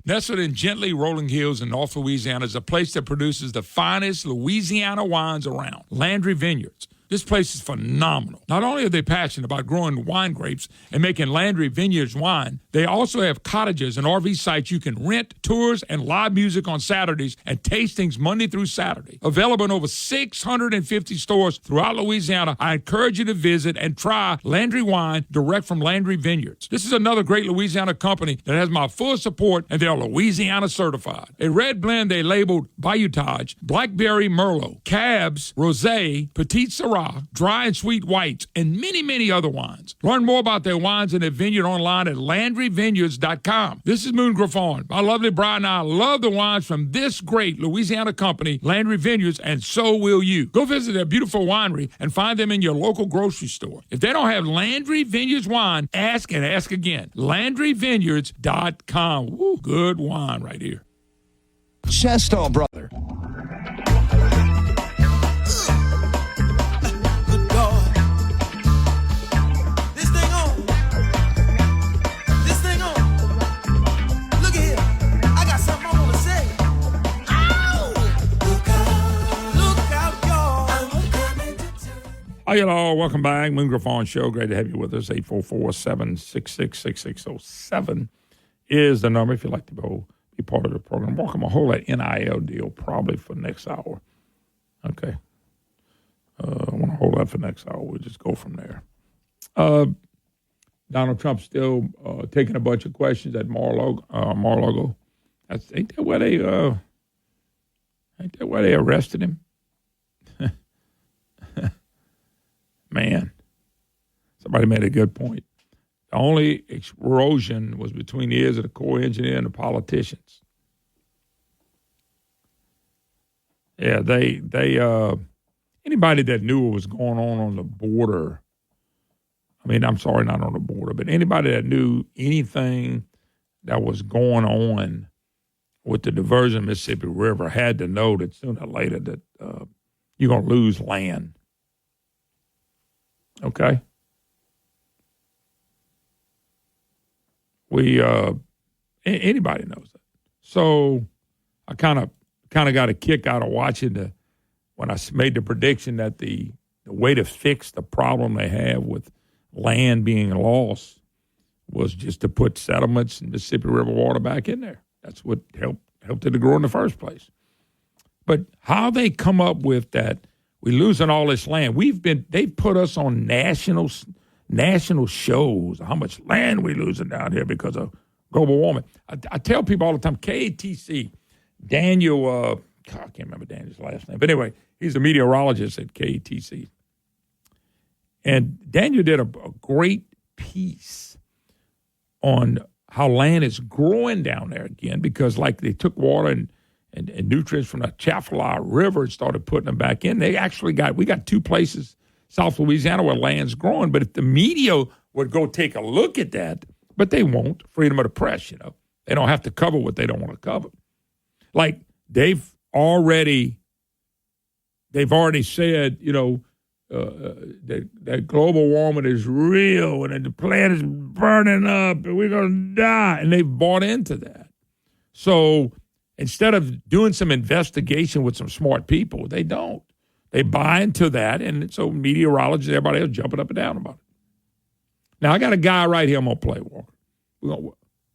Nestled in gently rolling hills in North Louisiana is a place that produces the finest Louisiana wines around, Landry Vineyards. This place is phenomenal. Not only are they passionate about growing wine grapes and making Landry Vineyards wine, they also have cottages and RV sites you can rent, tours, and live music on Saturdays and tastings Monday through Saturday. Available in over 650 stores throughout Louisiana, I encourage you to visit and try Landry wine direct from Landry Vineyards. This is another great Louisiana company that has my full support, and they're Louisiana certified. A red blend they labeled Bayoutage, Blackberry Merlot, Cabs, Rosé, Petite Syrah, dry and sweet whites, and many, many other wines. Learn more about their wines and their vineyard online at LandryVineyards.com. This is Moon Griffon. My lovely bride and I love the wines from this great Louisiana company, Landry Vineyards, and so will you. Go visit their beautiful winery and find them in your local grocery store. If they don't have Landry Vineyards wine, ask and ask again. LandryVineyards.com. Woo, good wine right here. Chestall brother. Hi, y'all. Welcome back. Moon Griffon Show. Great to have you with us. 844-766-6607 is the number if you'd like to be part of the program. Welcome. I'll hold that NIL deal probably for next hour. Okay. I want to hold that for next hour. We'll just go from there. Donald Trump still taking a bunch of questions at Mar-a-Lago. Ain't that where they arrested him? Man, somebody made a good point. The only erosion was between the ears of the Corps engineer and the politicians. Yeah, they anybody that knew what was going on the border, I mean, I'm sorry, not on the border, but anybody that knew anything that was going on with the diversion of the Mississippi River had to know that sooner or later that you're going to lose land. Okay. Anybody knows that. So I kind of got a kick out of watching when I made the prediction that the way to fix the problem they have with land being lost was just to put settlements and Mississippi River water back in there. That's what helped it to grow in the first place. But how they come up with that, we're losing all this land. They've put us on national shows, how much land we're losing down here because of global warming. I tell people all the time, KATC, Daniel, I can't remember Daniel's last name, but anyway, he's a meteorologist at KATC. And Daniel did a great piece on how land is growing down there again because like they took water and nutrients from the Chaffalot River and started putting them back in. We got two places, South Louisiana, where land's growing. But if the media would go take a look at that, but they won't, freedom of the press, They don't have to cover what they don't want to cover. Like they've already said, that global warming is real and the planet is burning up and we're going to die. And they've bought into that. So instead of doing some investigation with some smart people, they don't. They buy into that, and so meteorologists, everybody else jumping up and down about it. Now, I got a guy right here I'm going to play, Walker.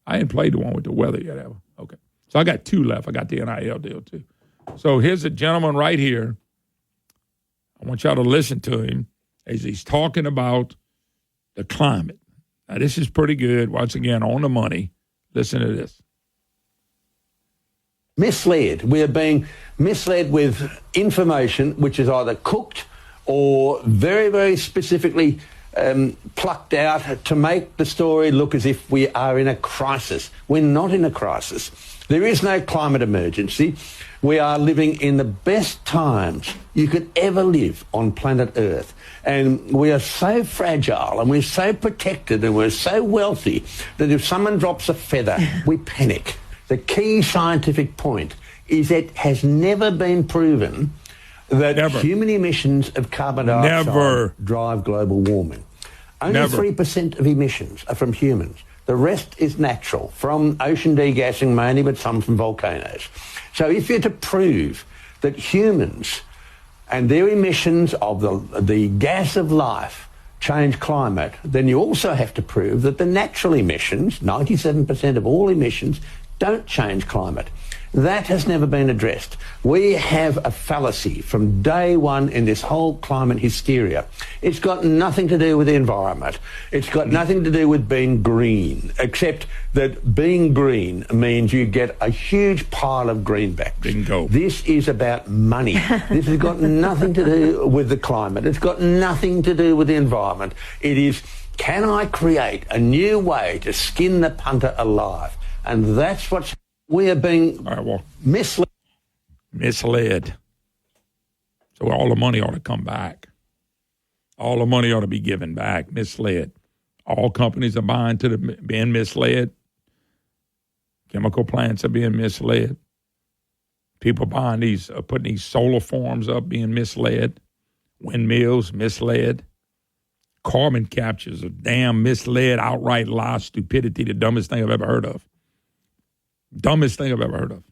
I ain't played the one with the weather yet, have I? Okay. So I got 2 left. I got the NIL deal, too. So here's a gentleman right here. I want y'all to listen to him as he's talking about the climate. Now, this is pretty good. Once again, on the money. Listen to this. Misled. We are being misled with information which is either cooked or very, very specifically plucked out to make the story look as if we are in a crisis. We're not in a crisis. There is no climate emergency. We are living in the best times you could ever live on planet Earth. And we are so fragile and we're so protected and we're so wealthy that if someone drops a feather, we panic. The key scientific point is it has never been proven that human emissions of carbon dioxide drive global warming. Only 3% of emissions are from humans. The rest is natural, from ocean degassing mainly, but some from volcanoes. So if you're to prove that humans and their emissions of the gas of life change climate, then you also have to prove that the natural emissions, 97% of all emissions, don't change climate. That has never been addressed. We have a fallacy from day one in this whole climate hysteria. It's got nothing to do with the environment. It's got nothing to do with being green, except that being green means you get a huge pile of greenbacks. Bingo. This is about money. This has got nothing to do with the climate. It's got nothing to do with the environment. It is, can I create a new way to skin the punter alive? And that's what we are being misled. Misled. So all the money ought to come back. All the money ought to be given back. Misled. All companies are buying to being misled. Chemical plants are being misled. People buying these, putting these solar farms up, being misled. Windmills, misled. Carbon capture is a damn misled, outright lie, stupidity, the dumbest thing I've ever heard of. Dumbest thing I've ever heard of.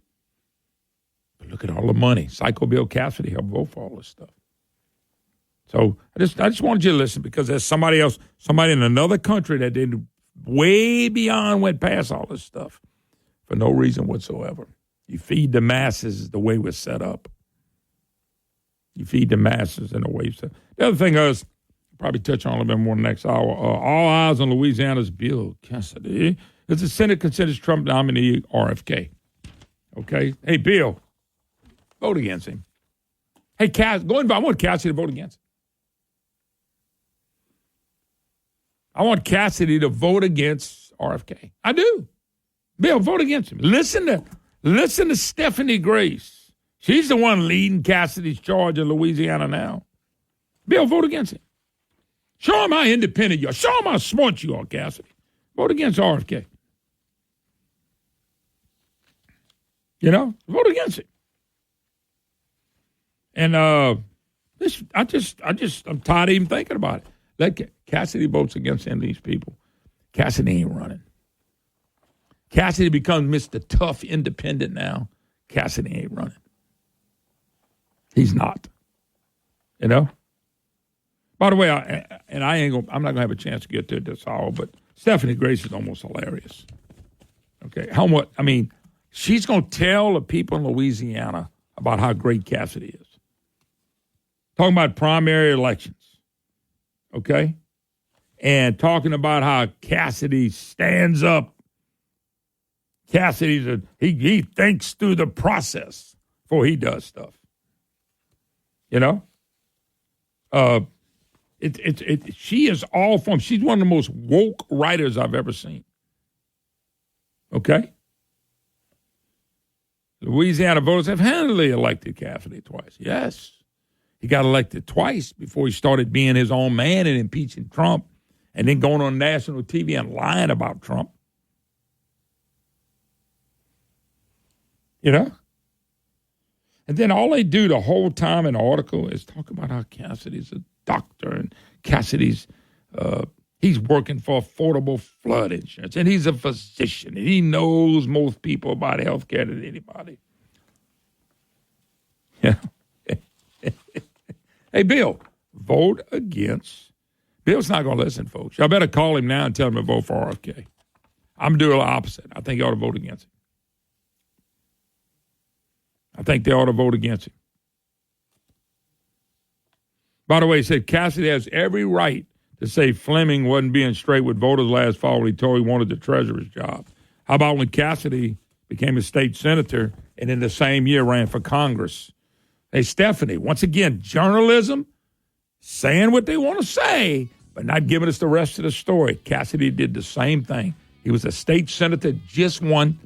But look at all the money. Psycho Bill Cassidy helped vote for all this stuff. So I just wanted you to listen because there's somebody else, somebody in another country that did way beyond, went past all this stuff for no reason whatsoever. You feed the masses is the way we're set up. You feed the masses in the way set up. The other thing is, I'll probably touch on a little bit more next hour. All eyes on Louisiana's Bill Cassidy. It's the Senate considers Trump nominee RFK. Okay? Hey, Bill, vote against him. Hey, Cass, I want Cassidy to vote against him. I want Cassidy to vote against RFK. I do. Bill, vote against him. Listen to Stephanie Grace. She's the one leading Cassidy's charge in Louisiana now. Bill, vote against him. Show him how independent you are. Show him how smart you are, Cassidy. Vote against RFK. You know, vote against it. And I'm tired of even thinking about it. Let Cassidy votes against any of these people. Cassidy ain't running. Cassidy becomes Mr. Tough Independent now. Cassidy ain't running. He's not. You know? By the way, I'm not gonna have a chance to get to it this hour, but Stephanie Grace is almost hilarious. Okay, she's gonna tell the people in Louisiana about how great Cassidy is. Talking about primary elections, okay, and talking about how Cassidy stands up. He thinks through the process before he does stuff. You know, she is all from. She's one of the most woke writers I've ever seen. Okay? Louisiana voters have handily elected Cassidy twice. Yes. He got elected twice before he started being his own man and impeaching Trump and then going on national TV and lying about Trump. You know? And then all they do the whole time in the article is talk about how Cassidy's a doctor and Cassidy's he's working for affordable flood insurance and he's a physician and he knows most people about health care than anybody. Yeah. Hey, Bill, vote against. Bill's not going to listen, folks. Y'all better call him now and tell him to vote for RFK. I'm doing the opposite. I think you ought to vote against him. think they ought to vote against him. By the way, he said Cassidy has every right to say Fleming wasn't being straight with voters last fall when he told he wanted the treasurer's job. How about when Cassidy became a state senator and in the same year ran for Congress? Hey, Stephanie, once again, journalism, saying what they want to say, but not giving us the rest of the story. Cassidy did the same thing. He was a state senator, just won,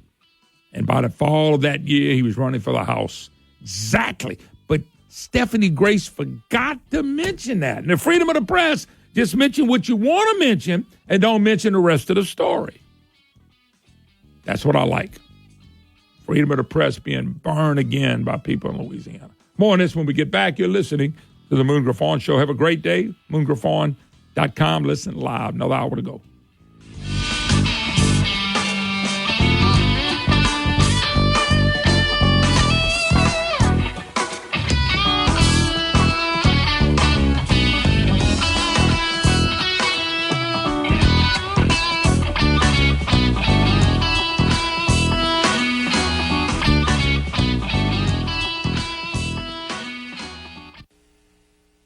and by the fall of that year, he was running for the House. Exactly. But Stephanie Grace forgot to mention that. And the freedom of the press, just mention what you want to mention and don't mention the rest of the story. That's what I like. Freedom of the press being burned again by people in Louisiana. More on this when we get back. You're listening to the Moon Griffon Show. Have a great day. MoonGriffon.com. Listen live. Another hour to go.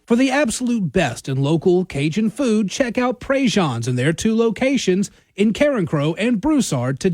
For the absolute best in local Cajun food, check out Prejean's in their 2 locations in Carencro and Broussard today.